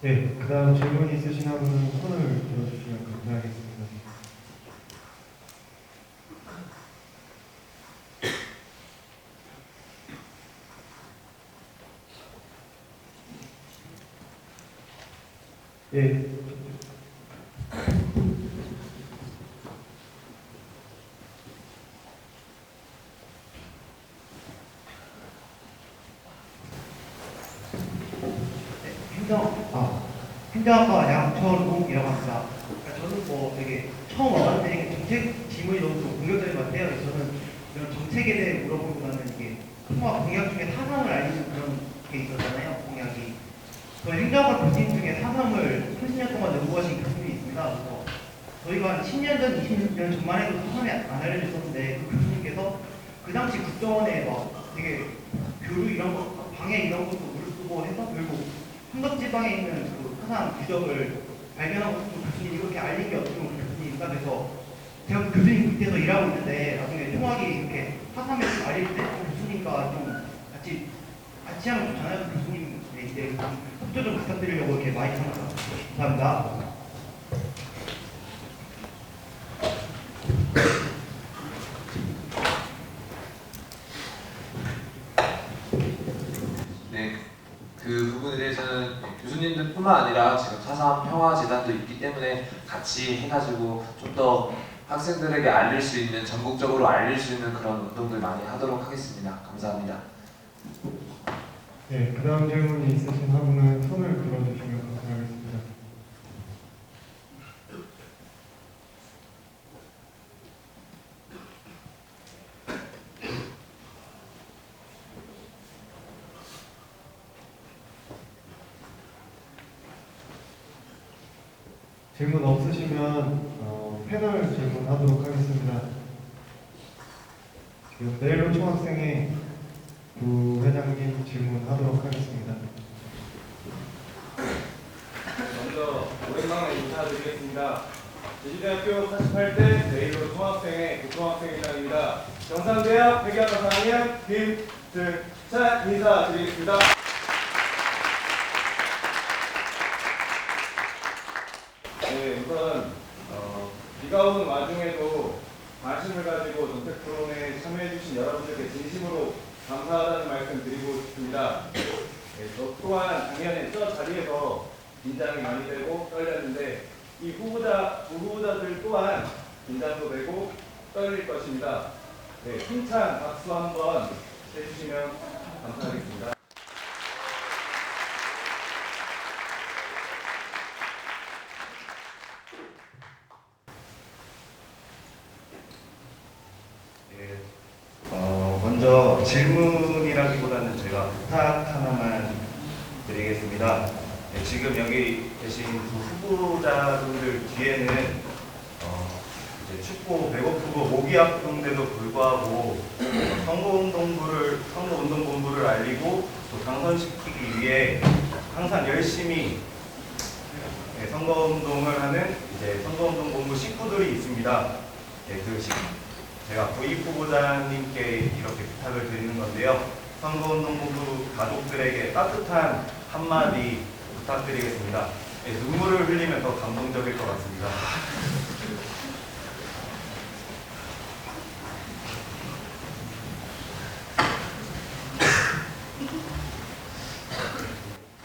네, 그다음 질문 있으신 학우는 손을 들어주시면 감사하겠습니다. 예. 행정학과 양철욱이라고 합니다. 처음 와봤는데 정책 질문이 너무 좀 공격적인 것 같아요. 저는 이런 정책에 대해 물어보기보다는 이게 통합 공약 중에 4.3을 알리는 그런 게 있었잖아요. 공약이. 저희 행정학과 교수님 중에 4.3을 30년 동안 연구하신 교수님이 있습니다. 그래서 저희가 한 10년 전, 20년 전만 해도 4.3이 안 알려졌었는데 그 교수님께서 그 당시 국정원에 막 되게 교류 이런 거, 방해 이런 것도 물쓰고 해서 결국 한덕지방에 있는 그 화산 유적을 발견하고 그 교수님이 이렇게 알린 게 어떻게 보면 교수님입니다. 그래서 제가 그 교수님 밑에서 일하고 있는데 나중에 통학이 이렇게 화산에 알릴 때 교수님과 좀 같이 하면 좋잖아요. 그 교수님에 이제 협조 좀 부탁드리려고 이렇게 많이 참았습니다. 감사합니다.
네, 그 부분에 대해서는 교수님들뿐만 아니라 지금 4.3 평화재단도 있기 때문에 같이 해가지고 좀 더 학생들에게 알릴 수 있는, 전국적으로 알릴 수 있는 그런 운동들 많이 하도록 하겠습니다. 감사합니다.
네, 그 다음 질문이 있으신 분은 손을 들어주시면 감사하겠습니다. 질문 없으시면 패널 질문하도록 하겠습니다. 지금 네일로 총학생회 부회장님 질문하도록 하겠습니다.
먼저 오랜만에 인사드리겠습니다. 제주대학교 48대 네일로 총학생회 부총학생회장입니다. 경상대학 회계학과 4학년 김승찬 인사드리겠습니다. 네, 우선 비가 오는 와중에도 관심을 가지고 정책 토론에 참여해주신 여러분들께 진심으로 감사하다는 말씀 드리고 싶습니다. 네, 저 또한 작년에 저 자리에서 긴장이 많이 되고 떨렸는데 이 후보자들 또한 긴장도 되고 떨릴 것입니다. 네, 힘찬 박수 한번 해주시면 감사하겠습니다.
먼저 질문이라기보다는 제가 부탁 하나만 드리겠습니다. 네, 지금 여기 계신 두 후보자분들 뒤에는 이제 춥고 배고프고 목이 아픈데도 불구하고 선거운동본부를 알리고 또 당선시키기 위해 항상 열심히 선거운동을 하는 이제 선거운동본부 식구들이 있습니다. 네, 제가 부입 후보자님께 이렇게 부탁을 드리는 건데요. 선거운동본부 가족들에게 따뜻한 한마디 부탁드리겠습니다. 네, 눈물을 흘리면 더 감동적일 것 같습니다.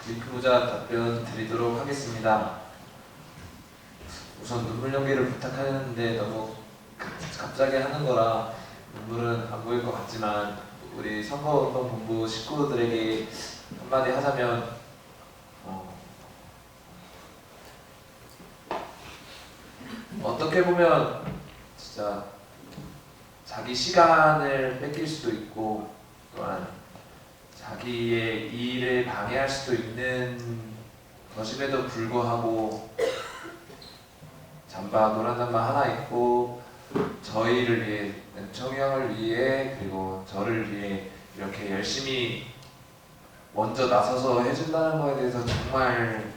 부입 후보자 답변 드리도록 하겠습니다. 우선 눈물 연기를 부탁하는데 너무 갑자기 하는 거라 눈물은 안 보일 것 같지만 우리 선거운동본부 식구들에게 한마디 하자면 어떻게 보면 진짜 자기 시간을 뺏길 수도 있고 또한 자기의 일을 방해할 수도 있는 것임에도 불구하고 잠바 노란 잠바 하나 입고 저희를 위해, 청형을 위해 그리고 저를 위해 이렇게 열심히 먼저 나서서 해준다는 거에 대해서 정말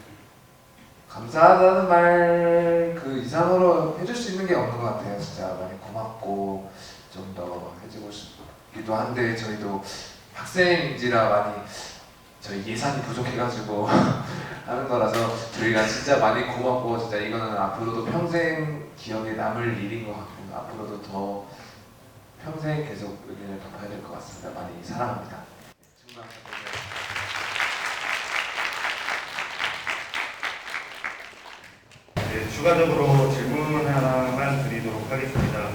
감사하다는 말 그 이상으로 해줄 수 있는 게 없는 것 같아요. 진짜 많이 고맙고 좀 더 해주고 싶기도 한데 저희도 학생인지라 많이 저희 예산이 부족해가지고 하는 거라서 저희가 진짜 많이 고맙고 진짜 이거는 앞으로도 평생 기억에 남을 일인 것 같고 앞으로도 더 평생 계속 의견을 갚아야 될 것 같습니다. 많이 사랑합니다.
네, 추가적으로 질문 하나만 드리도록 하겠습니다.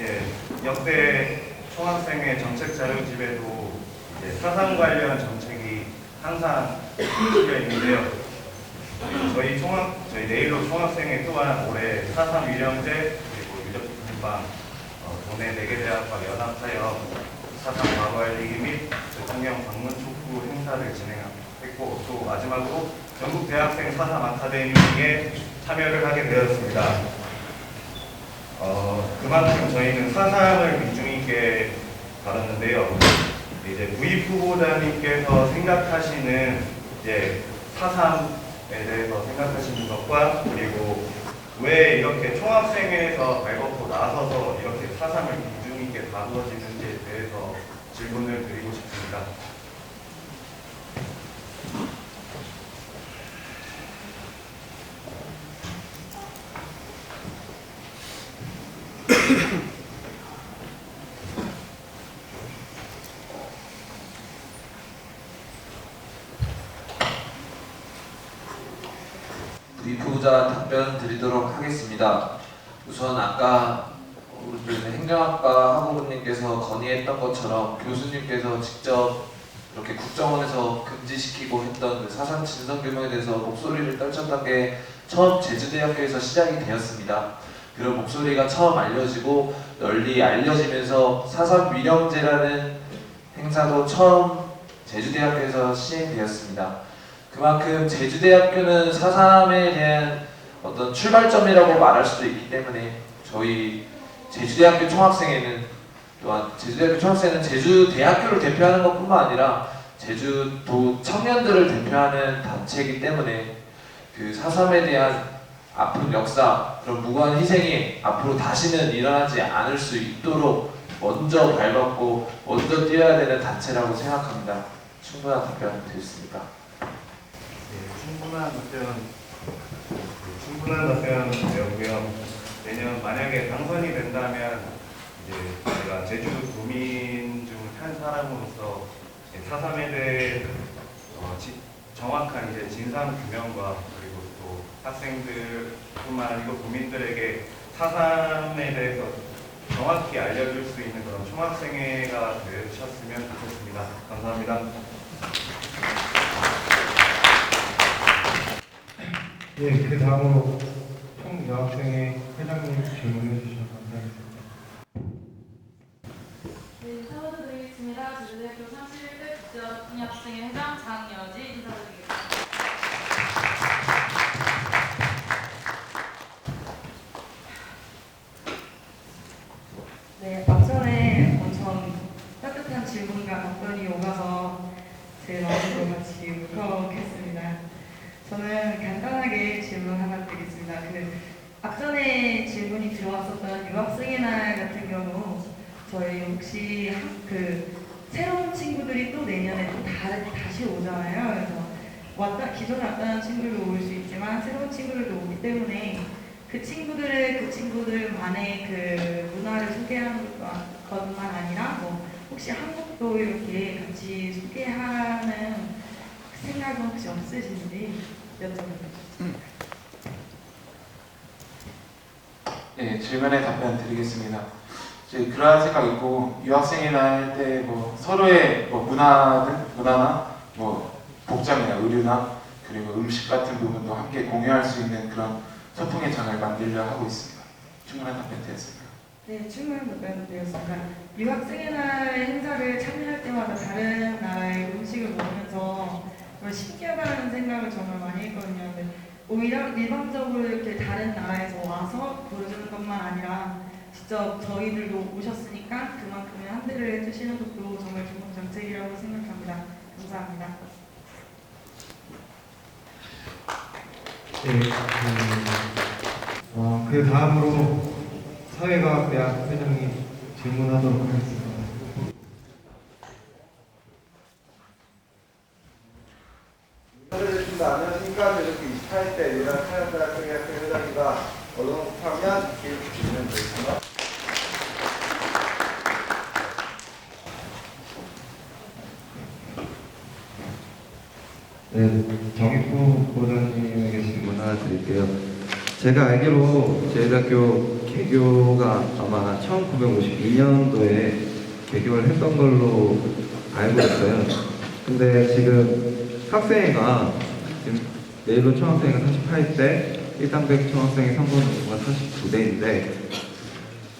예, 역대 총학생회 정책 자료집에도 사상 관련 정책이 항상 실려 있는데요. 저희 저희 내일로 총학생회 또한 올해 4.3 위령제 그리고 유적분방 도내 4개 대학과 연합하여 4.3 과거 알리기 및 대통령 방문 촉구 행사를 진행했고 또 마지막으로 전국 대학생 4.3 아카데미에 참여를 하게 되었습니다. 그만큼 저희는 4.3을 비중 있게 다뤘는데요. 이제 부입 후보자님께서 생각하시는 이제 4.3에 대해서 생각하시는 것과 그리고 왜 이렇게 총학생회에서 발벗고 나서서 이렇게 4.3을 비중 있게 다루어지는지에 대해서 질문을 드리고 싶습니다.
부입 후보자 답변 드리도록 하겠습니다. 우선 아까 우리 행정학과 학우분님께서 건의했던 것처럼 교수님께서 직접 이렇게 국정원에서 금지시키고 했던 그 4.3 진상규명에 대해서 목소리를 떨쳤던 게 처음 제주대학교에서 시작이 되었습니다. 그런 목소리가 처음 알려지고 널리 알려지면서 4.3 위령제라는 행사도 처음 제주대학교에서 시행되었습니다. 그만큼 제주대학교는 4.3에 대한 어떤 출발점이라고 말할 수도 있기 때문에 저희 제주대학교 총학생회는 또한 제주대학교 총학생회는 제주대학교를 대표하는 것뿐만 아니라 제주도 청년들을 대표하는 단체이기 때문에 그 4.3에 대한 아픈 역사, 그런 무고한 희생이 앞으로 다시는 일어나지 않을 수 있도록 먼저 밟았고 먼저 뛰어야 되는 단체라고 생각합니다. 충분한 답변 드렸습니다.
충분한 답변 되었고요. 내년 만약에 당선이 된다면 이제 제가 제주 도민 중 한 사람으로서 4.3에 대해 정확한 이제 진상 규명과 그리고 또 학생들뿐만 아니고 도민들에게 4.3에 대해서 정확히 알려줄 수 있는 그런 총학생회가 되셨으면 좋겠습니다. 감사합니다.
예, 그 다음으로 총여학생회 회장님 질문해 주셔서 감사하겠습니다.
네, 인사드리겠습니다. 제주대학교 31대 국제학생회 회장 장여지 인사드리겠습니다. 네, 앞전에 엄청 따뜻한 질문과 답변이 오가서 제 마음도 같이 울컥했습니다. 저는 간단하게 질문 하나 드리겠습니다. 앞전에 질문이 들어왔었던 유학생의 날 같은 경우 저희 혹시 새로운 친구들이 또 내년에 또 다시 오잖아요. 그래서 기존에 왔던 친구들도 올 수 있지만 새로운 친구들도 오기 때문에 그 친구들만의 그 문화를 소개하는 것만 아니라 혹시 한국도 이렇게 같이 소개하는 생각은 혹시 없으신지 여쭤보겠습니다.
네, 질문에 답변 드리겠습니다. 그러한 생각 있고 유학생이 날 때 서로의 문화나 복장이나 의류나 그리고 음식 같은 부분도 함께 공유할 수 있는 그런 소통의 장을 만들려 하고 있습니다. 충분한 답변 되었습니다.
네, 충분한 답변 되었습니다. 유학생의 날 행사를 참여할 때마다 다른 나라의 음식을 먹으면서 신기하다는 생각을 정말 많이 했거든요. 근데 오히려 일방적으로 이렇게 다른 나라에서 와서 보여주는 것만 아니라 직접 저희들도 오셨으니까 그만큼의 환대를 해주시는 것도 정말 좋은 정책이라고 생각합니다. 감사합니다.
네, 그 다음으로 사회과학대학 회장님 질문하도록 하겠습니다.
안녕하십니까. 제주도 28대 유일한 사회과학대학생 회장입니다. 언론 3학년 교육진흥 되겠습니다.
네, 정익부 보좌님에게 질문 하나 드릴게요. 제가 알기로 제주대학교 개교가 아마 1952년도에 개교를 했던 걸로 알고 있어요. 근데 지금 학생회가 지금 내일로 총학생회가 48대 일당 100 총학생의 선거 농구가 49대인데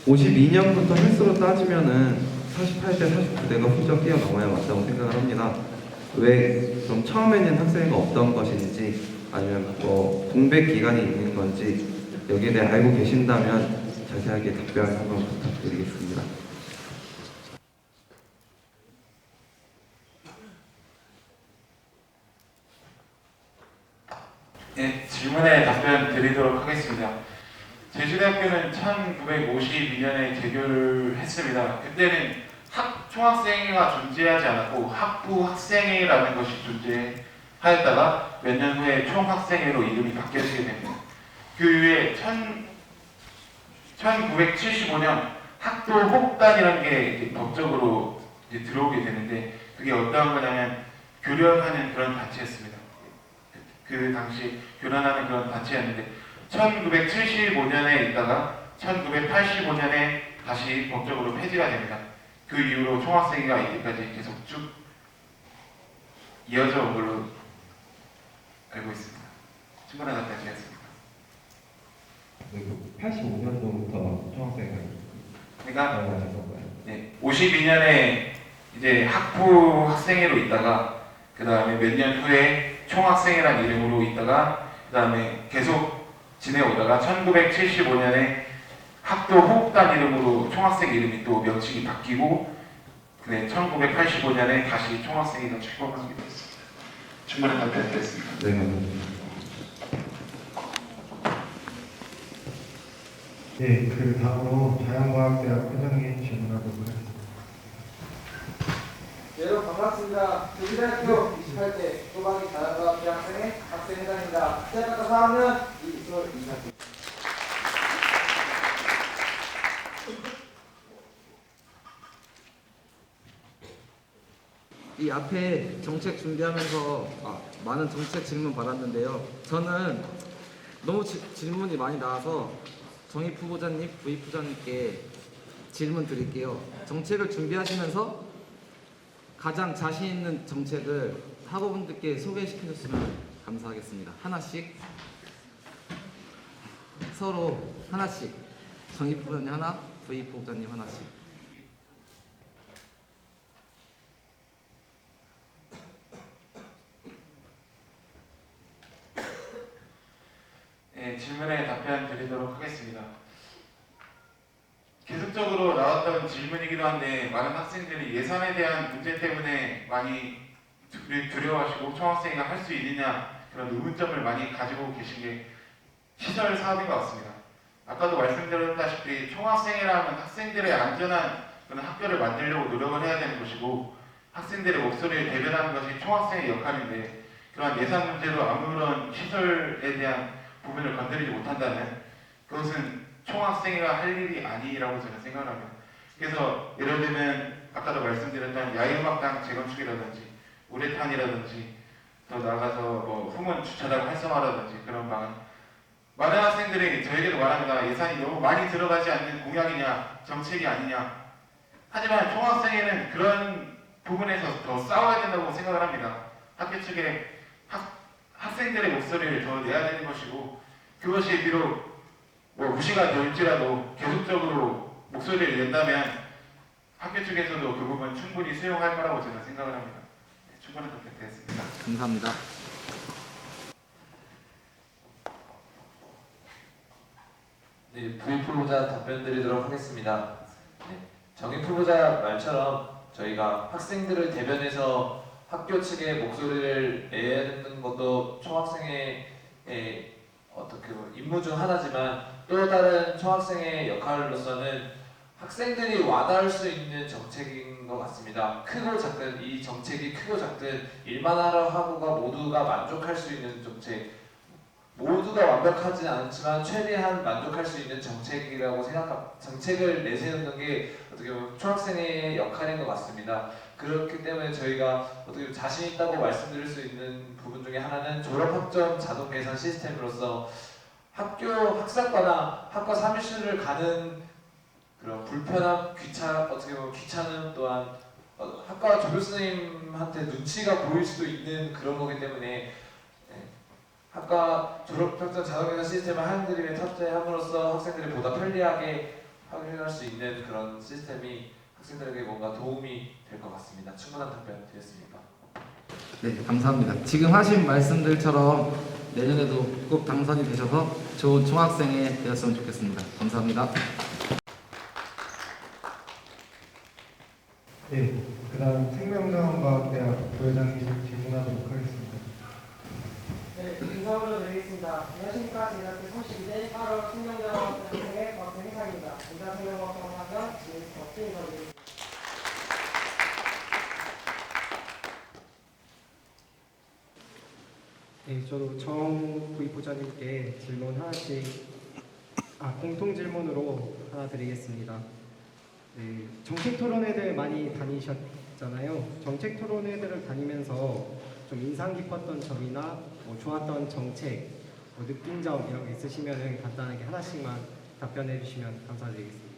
52년부터 횟수로 따지면은 48대, 49대가 훌쩍 뛰어넘어야 맞다고 생각을 합니다. 왜 그럼 처음에는 학생회가 없던 것인지 아니면 뭐 공백 기간이 있는 건지 여기에 대해 알고 계신다면 자세하게 답변 한번 부탁드리겠습니다.
네, 질문에 답변 드리도록 하겠습니다. 제주대학교는 1952년에 개교를 했습니다. 그때는 총학생회가 존재하지 않았고 학부 학생회라는 것이 존재하였다가 몇 년 후에 총학생회로 이름이 바뀌어지게 됩니다. 그 이후에 1975년 학도 호흡단이라는 게 법적으로 이제 들어오게 되는데 그게 어떠한 거냐면 교련하는 그런 단체였습니다. 그 당시 교련하는 그런 단체였는데 1975년에 있다가 1985년에 다시 법적으로 폐지가 됩니다. 그 이후로 총학생회가 이때까지 계속 쭉 이어져 온 걸로 알고 있습니다. 충분한 답변이었습니다.
85년도부터 총학생회가
그러니까 네, 52년에 이제 학부 학생회로 있다가 그 다음에 몇 년 후에 총학생회라는 이름으로 있다가 그 다음에 계속 지내오다가 1975년에 학도 호흡단 이름으로 총학생 이름이 또 명칭이 바뀌고 1985년에 다시 총학생회가 출범하게 되었습니다. 충분한 답변이 됐습니다.
네, 감사합니다.
네, 그 다음으로 자연과학대학 회장님 질문하도록 하겠습니다.
네, 여러분 반갑습니다. 제주대학교 28대 소방이 자연과학 대학생의 학생회장입니다. 시작부터 4학년 이솔 이사입니다.
이 앞에 정책 준비하면서 많은 정책 질문 받았는데요. 저는 너무 질문이 많이 나와서 정입 후보자님, 부입 후보자님께 질문 드릴게요. 정책을 준비하시면서 가장 자신 있는 정책을 학우분들께 소개시켜줬으면 감사하겠습니다. 하나씩 서로 하나씩 정입 후보자님 하나, 부입 후보자님 하나씩.
네, 질문에 답변 드리도록 하겠습니다. 계속적으로 나왔던 질문이기도 한데 많은 학생들이 예산에 대한 문제 때문에 많이 두려워하시고 총학생회가 할 수 있느냐 그런 의문점을 많이 가지고 계신 게 시설 사업인 것 같습니다. 아까도 말씀드렸다시피 총학생회라면 학생들의 안전한 그런 학교를 만들려고 노력을 해야 되는 것이고 학생들의 목소리를 대변하는 것이 총학생의 역할인데 그러한 예산 문제로 아무런 시설에 대한 부분을 건드리지 못한다면 그것은 총학생회가 할 일이 아니라고 저는 생각을 합니다. 그래서 예를 들면 아까도 말씀드렸던 야외음악당 재건축이라든지 우레탄이라든지 더 나아가서 뭐 후문 주차장 활성화라든지 그런 방안 많은 학생들이 저에게도 말합니다. 예산이 너무 많이 들어가지 않는 공약이냐 정책이 아니냐. 하지만 총학생회는 그런 부분에서 더 싸워야 된다고 생각을 합니다. 학교 측에 학생들의 목소리를 더 내야 되는 것이고 그것이 비록 뭐 무시가 될지라도 계속적으로 목소리를 낸다면 학교 측에서도 그 부분 충분히 수용할 거라고 저는 생각을 합니다. 네, 충분한 답변 되었습니다.
감사합니다.
네, 부입 후보자 답변 드리도록 하겠습니다. 네, 정입 후보자 말처럼 저희가 학생들을 대변해서 학교 측의 목소리를 내는 것도 총학생회의 어떻게 임무 중 하나지만 또 다른 총학생의 역할로서는 학생들이 와닿을 수 있는 정책인 것 같습니다. 크고 작든 이 정책이 크고 작든 일반화를 하고가 모두가 만족할 수 있는 정책, 모두가 완벽하지 않지만 최대한 만족할 수 있는 정책이라고 정책을 내세우는 게 어떻게 보면 총학생의 역할인 것 같습니다. 그렇기 때문에 저희가 어떻게 보면 자신 있다고 말씀드릴 수 있는 부분 중에 하나는 졸업학점 자동 계산 시스템으로서 학교 학사과나 학과 사무실을 가는 그런 불편함, 어떻게 보면 귀찮음 또한 학과 조교 선생님한테 눈치가 보일 수도 있는 그런 거기 때문에 학과 졸업특전 자동인사 시스템을 한그림에 탑재함으로써 학생들이 보다 편리하게 확인할 수 있는 그런 시스템이 학생들에게 뭔가 도움이 될 것 같습니다. 충분한 답변 드렸습니까?
네, 감사합니다. 지금 하신 말씀들처럼 내년에도 꼭 당선이 되셔서 좋은 총학생이 되었으면 좋겠습니다. 감사합니다.
네, 그다음 생명자원과학대학 부회장님 질문하도록 하겠습니다.
네, 인사를 드리겠습니다. 안녕하십니까. 제작대 32대 8월 생명자원학생의 박수 행사입니다. 인사생명과학학원 박수 인사드리겠습니다.
네, 저도 정 부의부장님께 질문 하나씩, 공통 질문으로 하나 드리겠습니다. 네, 정책 토론회들 많이 다니셨잖아요. 정책 토론회들을 다니면서 좀 인상 깊었던 점이나 좋았던 정책, 느낀 점 이런 게 있으시면 간단하게 하나씩만 답변해 주시면 감사드리겠습니다.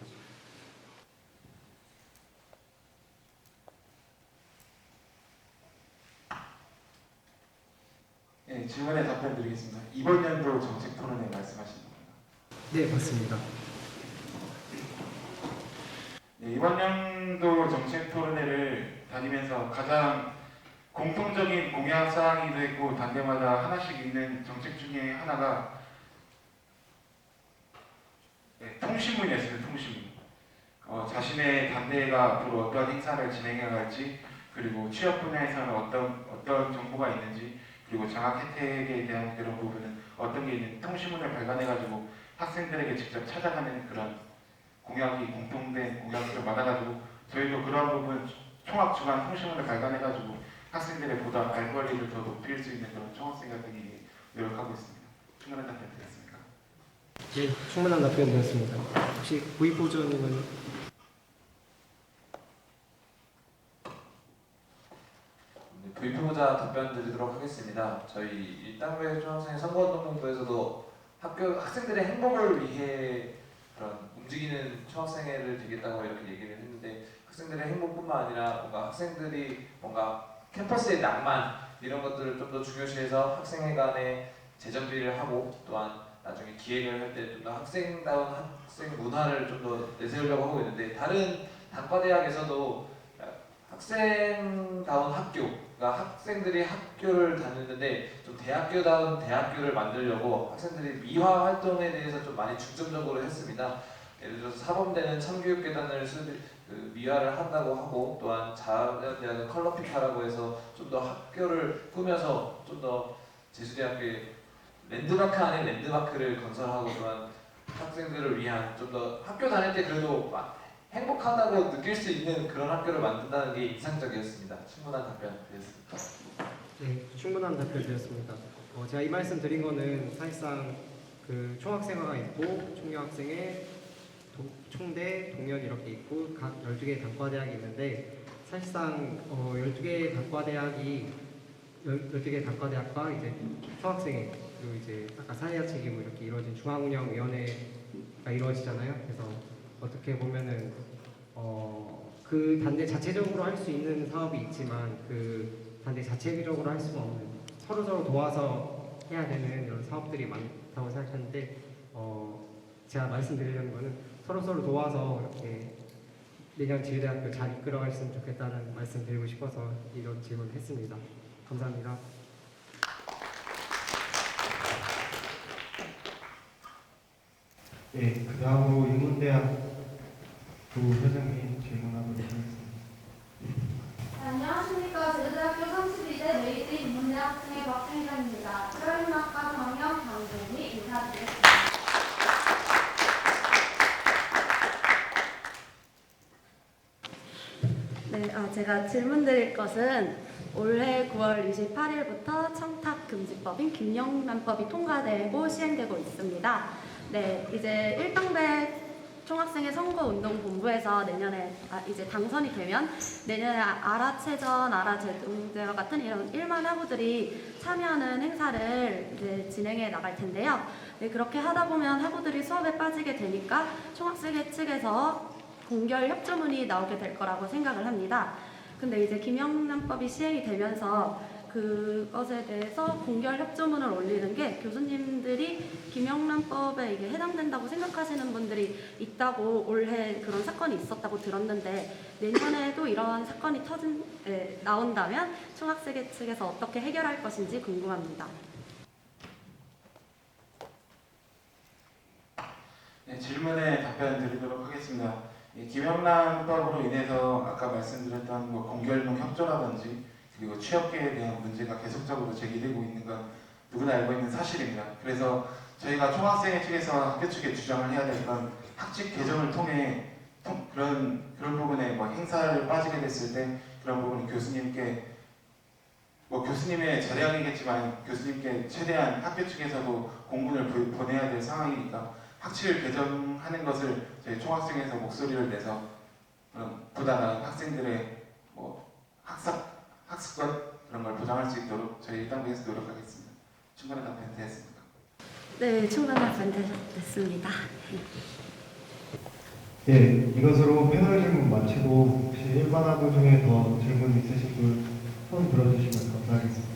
네, 질문에 답변 드리겠습니다. 이번 연도 정책 토론회 말씀하시는 겁니다.
네, 맞습니다.
네, 이번 연도 정책 토론회를 다니면서 가장 공통적인 공약 사항이도 있고 단계마다 하나씩 있는 정책 중에 하나가 통신문이었습니다. 통신문. 자신의 단대가 앞으로 어떤 행사를 진행해 갈지, 그리고 취업 분야에서는 어떤 정보가 있는지, 그리고 장학 혜택에 대한 그런 부분은 어떤 게 있는지 통신문을 발간해가지고 학생들에게 직접 찾아가는 그런 공약이 공통된 공약들을 받아가지고 저희도 그런 부분 총학 주간 통신문을 발간해가지고 학생들의 보다 알 권리를 더 높일 수 있는 그런 총학생활 등이 노력하고 있습니다. 충분한 답변 드렸습니까?
네, 충분한 답변 드렸습니다. 혹시 부의부장님은?
부의표보자 답변 드리도록 하겠습니다. 저희 일당부의 중학생 선거운동본부에서도 학생들의 행복을 위해 그런 움직이는 총학생회를 되겠다고 이렇게 얘기를 했는데, 학생들의 행복뿐만 아니라 뭔가 학생들이 뭔가 캠퍼스의 낭만 이런 것들을 좀 더 중요시해서 학생회 간에 재정비를 하고, 또한 나중에 기획을 할 때 좀 더 학생다운 학생 문화를 좀 더 내세우려고 하고 있는데, 다른 단과대학에서도 학생다운 학교가 학생들이 학교를 다녔는데 좀 대학교다운 대학교를 만들려고 학생들이 미화 활동에 대해서 좀 많이 중점적으로 했습니다. 예를 들어서 사범대는 참교육계단을 미화를 한다고 하고, 또한 자연대학은 컬러피카라고 해서 좀 더 학교를 꾸며서 좀 더 제주대학교에 랜드마크 안에 랜드마크를 건설하고, 또한 학생들을 위한 좀 더 학교 다닐 때 그래도 행복하다고 느낄 수 있는 그런 학교를 만든다는 게 인상적이었습니다. 충분한 답변 드렸습니다.
네, 충분한 답변 드렸습니다. 제가 이 말씀 드린 거는 사실상 그 총학생회가 있고 총여학생회, 총대, 동연 이렇게 있고 각 12개 단과대학이 있는데, 사실상 12개 단과대학과 이제 총학생회, 그리고 이제 아까 사회화 책임으로 이렇게 이루어진 중앙운영위원회가 이루어지잖아요. 그래서 어떻게 보면은 그 단대 자체적으로 할 수 있는 사업이 있지만 그 단대 자체적으로 할 수가 없는, 서로 도와서 해야 되는 이런 사업들이 많다고 생각하는데, 제가 말씀드리려는 거는 서로 도와서 이렇게 내년 지휘대학교 잘 이끌어갔으면 좋겠다는 말씀 드리고 싶어서 이런 질문을 했습니다. 감사합니다.
네, 그 다음으로 인문대학 부회장님 질문하도록 하겠습니다.
안녕하십니까. 제주대학교 32대 메이드 인문대학생의 박승희입니다. 트라이마카 성형 강동희 인사드리겠습니다. 네, 제가 질문드릴 것은 올해 9월 28일부터 청탁금지법인 김영란법이 통과되고 시행되고 있습니다. 네, 이제 일당백 총학생회 선거운동본부에서 내년에 이제 당선이 되면 내년에 아라체전, 아라제동제와 같은 이런 1만 학우들이 참여하는 행사를 이제 진행해 나갈 텐데요. 네, 그렇게 하다 보면 학우들이 수업에 빠지게 되니까 총학생회 측에서 공결 협조문이 나오게 될 거라고 생각을 합니다. 근데 이제 김영란법이 시행이 되면서 그것에 대해서 공결 협조문을 올리는 게 교수님들이 김영란법에 이게 해당된다고 생각하시는 분들이 있다고 올해 그런 사건이 있었다고 들었는데 내년에도 이러한 사건이 나온다면 총학생회 측에서 어떻게 해결할 것인지 궁금합니다.
네, 질문에 답변 드리도록 하겠습니다. 김영란법으로 인해서 아까 말씀드렸던 공결문 협조라든지 그리고 취업계에 대한 문제가 계속적으로 제기되고 있는 건 누구나 알고 있는 사실입니다. 그래서 저희가 총학생회 측에서 학교 측에 주장을 해야 될 건 학칙 개정을 통해 그런 부분에 행사를 빠지게 됐을 때 그런 부분은 교수님께 교수님의 자량이겠지만 교수님께 최대한 학교 측에서도 공문을 보내야 될 상황이니까 학칙을 개정하는 것을 저희 총학생회에서 목소리를 내서 부당한 학생들의 학습권 그런 걸 보장할 수 있도록 저희 일당부에서 노력하겠습니다. 충분한 답변 되었습니까?
네, 충분한 답변 됐습니다.
예, 이것으로 패널 질문 마치고 혹시 일반학우 중에 더 질문 있으신 분 손 들어주시면 감사하겠습니다.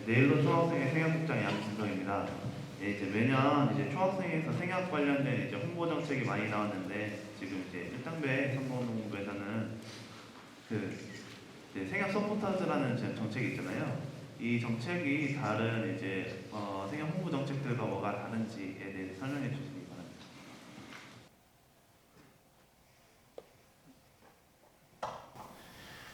내일로 총학생회 생협국장 양진성입니다. 예, 이제 매년 총학생회에서 생협 관련된 홍보 정책이 많이 나왔는데 지금 일당배 선거운동본부에서는 생협 서포터즈라는 정책이 있잖아요. 이 정책이 다른 생협 홍보 정책들과 뭐가 다른지에 대해서 설명해 주시기 바랍니다.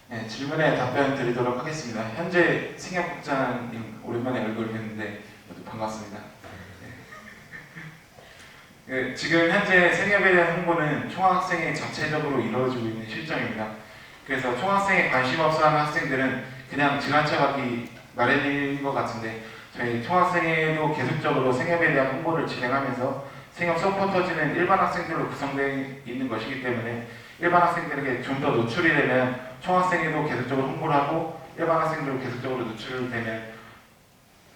네, 질문에 답변 드리도록 하겠습니다. 현재 생협국장님 오랜만에 얼굴 뵙는데 모두 반갑습니다. 네, 지금 현재 생협에 대한 홍보는 총학생회 전체적으로 이루어지고 있는 실정입니다. 그래서 총학생에 관심 없어하는 학생들은 그냥 지나쳐가기 마련인 것 같은데 저희 총학생회도 계속적으로 생협에 대한 홍보를 진행하면서 생협 서포터즈는 일반 학생들로 구성되어 있는 것이기 때문에 일반 학생들에게 좀 더 노출이 되면 총학생회도 계속적으로 홍보를 하고 일반 학생들도 계속적으로 노출되면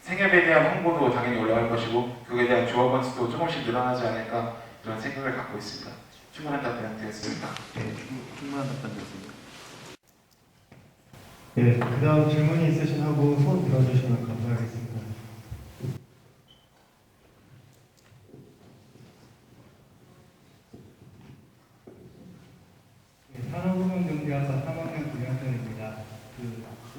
생협에 대한 홍보도 당연히 올라갈 것이고 그에 대한 주어 건수도 조금씩 늘어나지 않을까 그런 생각을 갖고 있습니다. 충분한 답변 되었습니까?
네, 충분한 답변 되었습니다.
예, 그 다음 질문이 있으신 하고 손 들어주시면 감사하겠습니다.
산업응용경제학과 3학년 김영선입니다.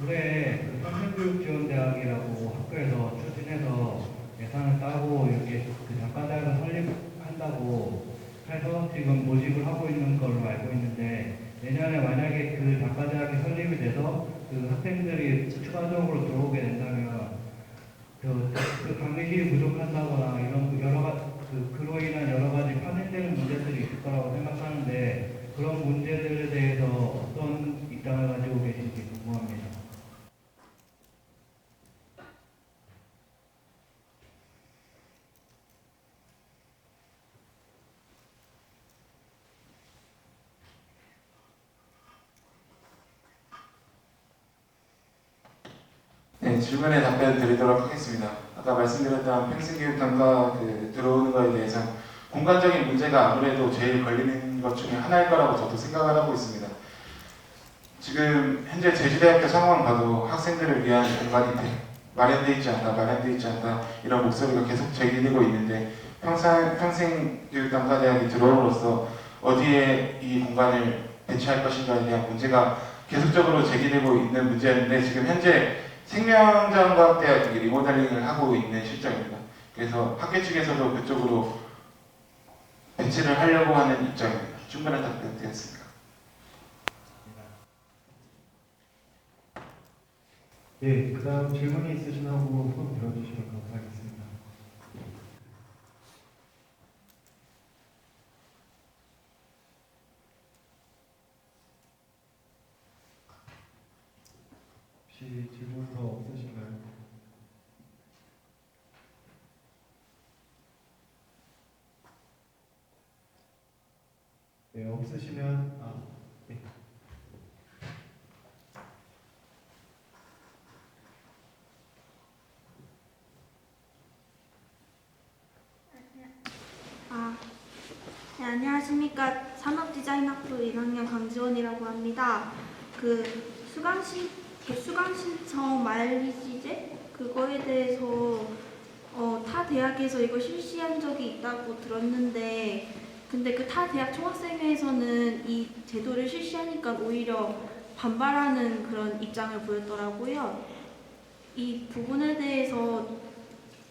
올해 평생교육지원대학이라고 학교에서 추진해서 예산을 따고 이렇게 단과대학을 설립한다고 해서 지금 모집을 하고 있는 걸로 알고 있는데 내년에 만약에 단과대학이 설립이 돼서 학생들이 추가적으로 들어오게 된다면 강의실이 부족한다거나 이런 그로 인한 여러 가지 파생되는 문제들이 있을 거라고 생각하는데 그런 문제들에 대해서 어떤 입장을 가지고 계신지 궁금합니다.
네, 질문에 답변 드리도록 하겠습니다. 아까 말씀드렸던 평생교육 단과 들어오는 것에 대해서 공간적인 문제가 아무래도 제일 걸리는 것 중에 하나일 거라고 저도 생각을 하고 있습니다. 지금 현재 제주대학교 상황 봐도 학생들을 위한 공간이 마련되어 있지 않다 이런 목소리가 계속 제기되고 있는데 평생교육단과대학이 들어옴으로써 어디에 이 공간을 배치할 것인가에 대한 문제가 계속적으로 제기되고 있는 문제였는데 지금 현재 생명자원과학대학이 리모델링을 하고 있는 실정입니다. 그래서 학교 측에서도 그쪽으로 배치를 하려고 하는 입장입니다. 충분한 답변 되었습니다.
예, 그 다음 질문이 있으신 하고 손 들어주시면 감사하겠습니다. 혹시 질문 더 없으신가요? 네, 없으시면 네.
안녕하십니까. 산업디자인학부 1학년 강지원이라고 합니다. 수강 신청 마일리지제 그거에 대해서 타 대학에서 이거 실시한 적이 있다고 들었는데, 근데 그 타 대학 총학생회에서는 이 제도를 실시하니까 오히려 반발하는 그런 입장을 보였더라고요. 이 부분에 대해서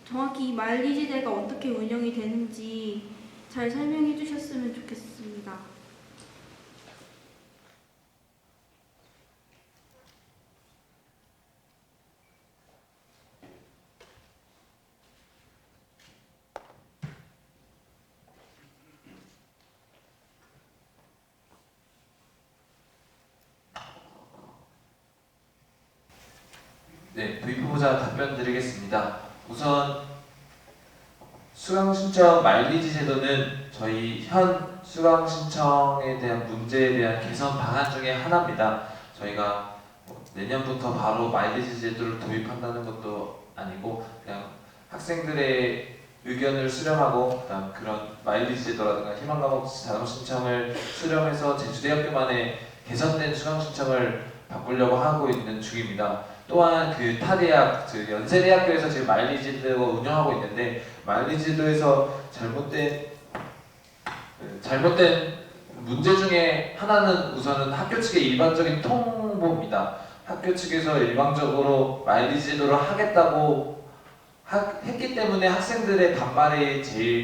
정확히 이 마일리지제가 어떻게 운영이 되는지 잘 설명해 주셨으면 좋겠습니다.
네, 부입 후보자 답변 드리겠습니다. 우선 수강 신청 마일리지 제도는 저희 현 수강 신청에 대한 문제에 대한 개선 방안 중에 하나입니다. 저희가 내년부터 바로 마일리지 제도를 도입한다는 것도 아니고 그냥 학생들의 의견을 수렴하고 그다음 그런 마일리지 제도라든가 희망 과목 자동 신청을 수렴해서 제주대학교만의 개선된 수강 신청을 바꾸려고 하고 있는 중입니다. 또한 그 타대학, 연세대학교에서 지금 마일리지 제도가 운영하고 있는데 마일리지 제도에서 잘못된 문제 중에 하나는 우선은 학교 측의 일반적인 통보입니다. 학교 측에서 일방적으로 마일리지 제도를 하겠다고 했기 때문에 학생들의 반발이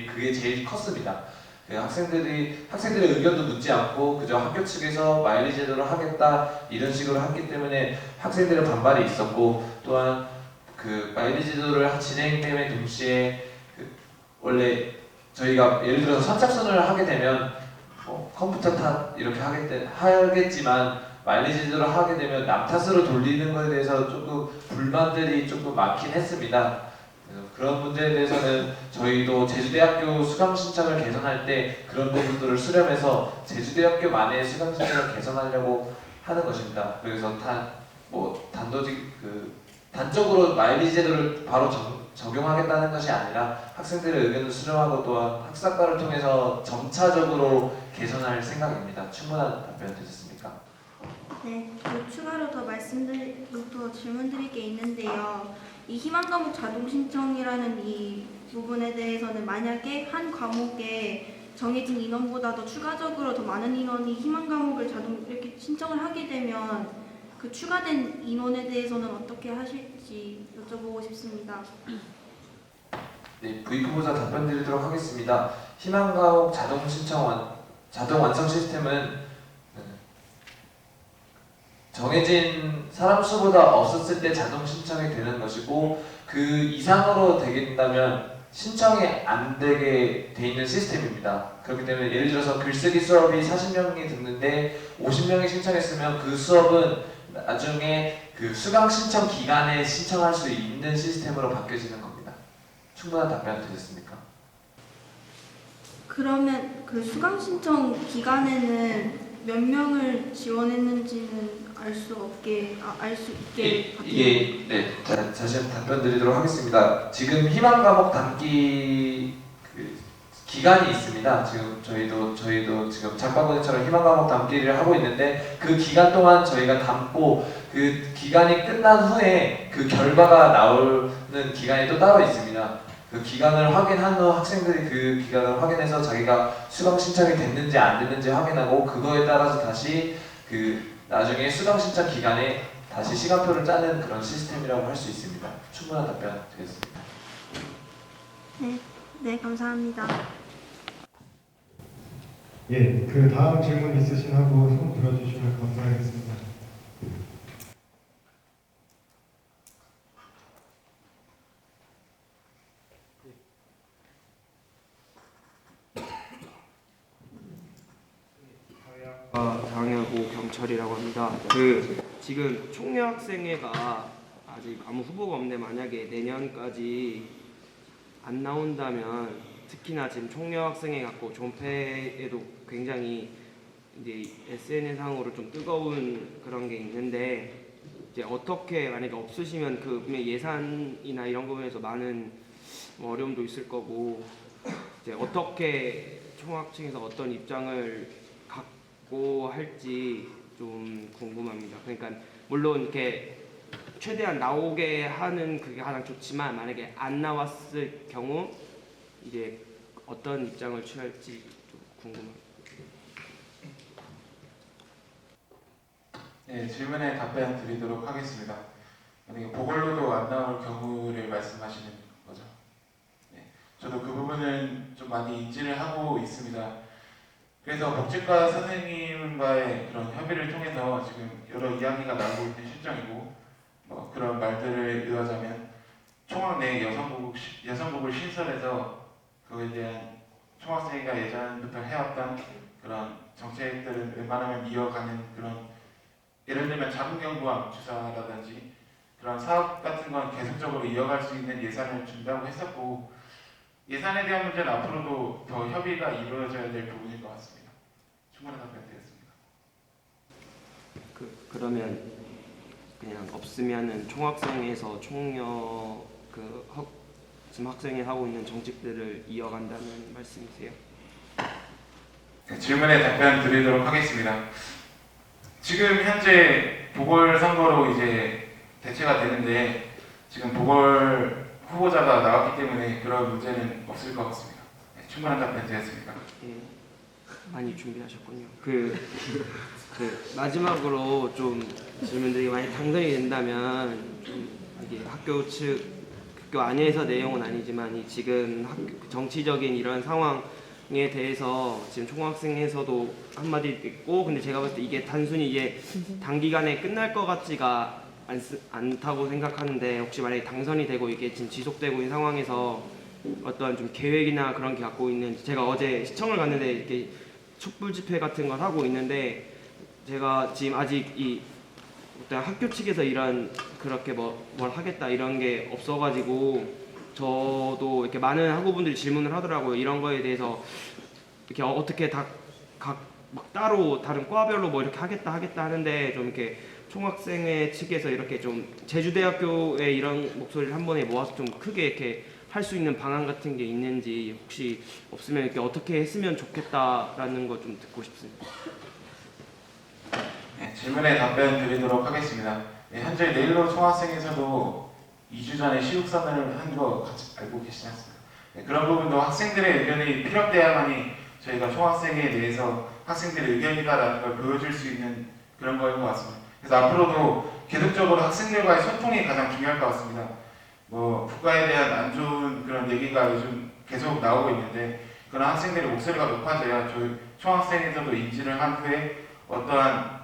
그게 제일 컸습니다. 학생들의 의견도 묻지 않고 그저 학교 측에서 마일리지 제도를 하겠다 이런 식으로 했기 때문에 학생들의 반발이 있었고, 또한 그 마일리지 제도를 진행됨에 동시에 원래 저희가 예를 들어서 선착순을 하게 되면 컴퓨터 탓 이렇게 하겠지만 마일리지 제도를 하게 되면 남 탓으로 돌리는 것에 대해서 조금 불만들이 조금 많긴 했습니다. 그런 문제에 대해서는 저희도 제주대학교 수강 신청을 개선할 때 그런 부분들을 수렴해서 제주대학교만의 수강 신청을 개선하려고 하는 것입니다. 그래서 단적으로 마일리지 제도를 바로 적용하겠다는 것이 아니라 학생들의 의견을 수렴하고 또한 학사과를 통해서 점차적으로 개선할 생각입니다. 충분한 답변 되셨습니까?
네, 추가로 더 질문드릴 게 있는데요. 이 희망 과목 자동 신청이라는 이 부분에 대해서는 만약에 한 과목에 정해진 인원보다도 추가적으로 더 많은 인원이 희망 과목을 자동 이렇게 신청을 하게 되면 그 추가된 인원에 대해서는 어떻게 하실지 여쭤보고 싶습니다.
네, 부입 후보자 답변 드리도록 하겠습니다. 희망 과목 자동 완성 시스템은 정해진 사람 수보다 없었을 때 자동 신청이 되는 것이고, 그 이상으로 되겠다면 신청이 안 되게 돼 있는 시스템입니다. 그렇기 때문에 예를 들어서 글쓰기 수업이 40명이 듣는데 50명이 신청했으면 그 수업은 나중에 그 수강 신청 기간에 신청할 수 있는 시스템으로 바뀌어지는 겁니다. 충분한 답변 되셨습니까?
그러면 그 수강 신청 기간에는 몇 명을 지원했는지는 알 수 있게
네, 다시 한번 답변 드리도록 하겠습니다. 지금 희망 과목 담기 기간이 있습니다. 지금 저희도 지금 장바구니처럼 희망 과목 담기를 하고 있는데 그 기간 동안 저희가 담고 그 기간이 끝난 후에 그 결과가 나오는 기간이 또 따로 있습니다. 그 기간을 확인한 후 학생들이 그 기간을 확인해서 자기가 수강 신청이 됐는지 안 됐는지 확인하고 그거에 따라서 다시 나중에 수강 신청 기간에 다시 시간표를 짜는 그런 시스템이라고 할 수 있습니다. 충분한 답변 드리겠습니다.
네, 감사합니다.
예, 그 다음 질문 있으신 하고 손 들어주시면 감사하겠습니다.
장현호 경찰이라고 합니다. 지금 총여학생회가 아직 아무 후보가 없는데 만약에 내년까지 안 나온다면 특히나 지금 총여학생회 갖고 존폐에도 굉장히 이제 SNS상으로 좀 뜨거운 그런 게 있는데 이제 어떻게 만약에 없으시면 그 예산이나 이런 부분에서 많은 어려움도 있을 거고 이제 어떻게 총학층에서 어떤 입장을 갖고 할지 좀 궁금합니다. 그러니까 물론 이렇게 최대한 나오게 하는 그게 가장 좋지만 만약에 안 나왔을 경우 이제 어떤 입장을 취할지 좀 궁금합니다.
네, 질문에 답변 드리도록 하겠습니다. 만약에 보궐로도 안 나올 경우를 말씀하시는 거죠. 네, 저도 그 부분은 좀 많이 인지를 하고 있습니다. 그래서 복지과 선생님과의 그런 협의를 통해서 지금 여러 이야기가 나오고 있는 실정이고, 뭐 그런 말들을 이어가자면 총학 내 여성국을 신설해서 그거에 대한 총학생회가 예전부터 해왔던 그런 정책들은 웬만하면 이어가는 그런, 예를 들면 자궁경부암 주사라든지 그런 사업 같은 건 계속적으로 이어갈 수 있는 예산을 준다고 했었고, 예산에 대한 문제는 앞으로도 더 협의가 이루어져야 될 부분일 것 같습니다. 충분한 답변 드렸습니다.
그러면 그냥 없으면은 총학생회에서 총녀 지금 학생이 하고 있는 정책들을 이어간다는 말씀이세요?
네, 질문에 답변 드리도록 하겠습니다. 지금 현재 보궐선거로 이제 대체가 되는데 지금 보궐 후보자가 나왔기 때문에 그런 문제는 없을 것 같습니다. 네, 충분한 답변 드렸습니다.
예, 많이 준비하셨군요. 마지막으로 좀 질문들이 많이 당선이 된다면 좀 이게 학교 안에서 내용은 아니지만 지금 정치적인 이런 상황에 대해서 지금 총학생에서도 한마디 있고, 근데 제가 봤을 때 이게 단순히 이게 단기간에 끝날 것 같지가 않다고 생각하는데, 혹시 만약에 당선이 되고 이게 지금 지속되고 있는 상황에서 어떤 좀 계획이나 그런 게 갖고 있는지. 제가 어제 시청을 갔는데 이렇게 촛불 집회 같은 걸 하고 있는데, 제가 지금 아직 일단 학교 측에서 이런 그렇게 뭘 하겠다 이런 게 없어가지고, 저도 이렇게 많은 학우분들이 질문을 하더라고요. 이런 거에 대해서 이렇게 어떻게 다 막 따로 다른 과별로 뭐 이렇게 하겠다 하는데, 좀 이렇게 총학생회 측에서 이렇게 좀 제주대학교의 이런 목소리를 한 번에 모아서 좀 크게 이렇게 할 수 있는 방안 같은 게 있는지, 혹시 없으면 이렇게 어떻게 했으면 좋겠다라는 거 좀 듣고 싶습니다.
네, 질문에 답변 드리도록 하겠습니다. 네, 현재 내일로 총학생에서도 2주 전에 시국선언을 한 거 알고 계시지 않습니까? 네, 그런 부분도 학생들의 의견이 필요돼야만이 저희가 총학생회에 대해서 학생들의 의견이다라는 걸 보여줄 수 있는 그런 거인 것 같습니다. 그래서 앞으로도 계속적으로 학생들과의 소통이 가장 중요할 것 같습니다. 뭐 국가에 대한 안 좋은 그런 얘기가 요즘 계속 나오고 있는데, 그런 학생들의 목소리가 높아져야 저희 총학생회에서도 인지를 한 후에 어떠한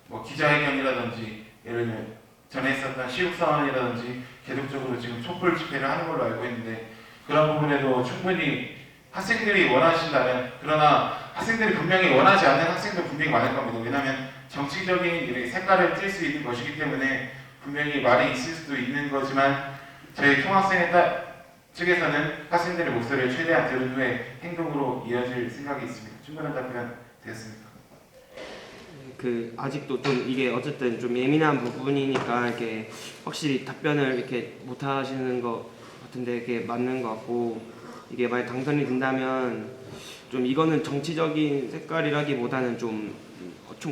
뭐 기자회견이라든지, 예를 들면 전에 있었던 시국선언이라든지 계속적으로 지금 촛불 집회를 하는 걸로 알고 있는데, 그런 부분에도 충분히 학생들이 원하신다면, 그러나 학생들이 분명히 원하지 않는 학생도 분명히 많을 겁니다. 왜냐하면 정치적인 이렇게 색깔을 띌 수 있는 것이기 때문에 분명히 말이 있을 수도 있는 거지만, 저희 총학생회 측에서는 학생들의 목소리를 최대한 들은 후에 행동으로 이어질 생각이 있습니다. 충분한 답변 되었습니다.
아직도 좀 이게 어쨌든 좀 예민한 부분이니까 이렇게 확실히 답변을 이렇게 못 하시는 것 같은데, 이게 맞는 것 같고, 이게 만약 당선이 된다면 좀 이거는 정치적인 색깔이라기보다는 좀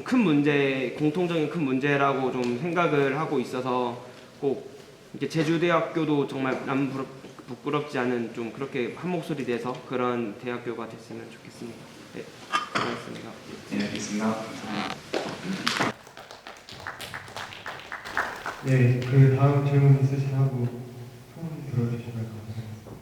큰 문제, 공통적인 큰 문제라고 좀 생각을 하고 있어서, 꼭 이렇게 제주대학교도 정말 남 부끄럽지 않은 좀 그렇게 한 목소리 돼서 그런 대학교가 됐으면 좋겠습니다. 네, 고맙습니다.
네, 알겠습니다.
네, 그 다음 질문 있으시다고 손 들어주시면 감사하겠습니다.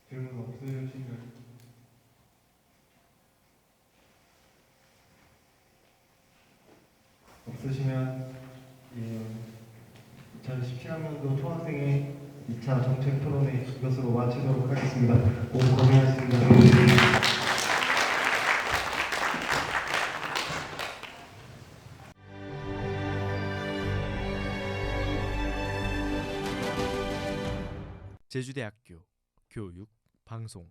질문 없으신가요? 없으시면 2017학년도 총학생회 2차 정책 토론회 이것으로 마치도록 하겠습니다. 오늘 고생하셨습니다.
제주대학교 교육 방송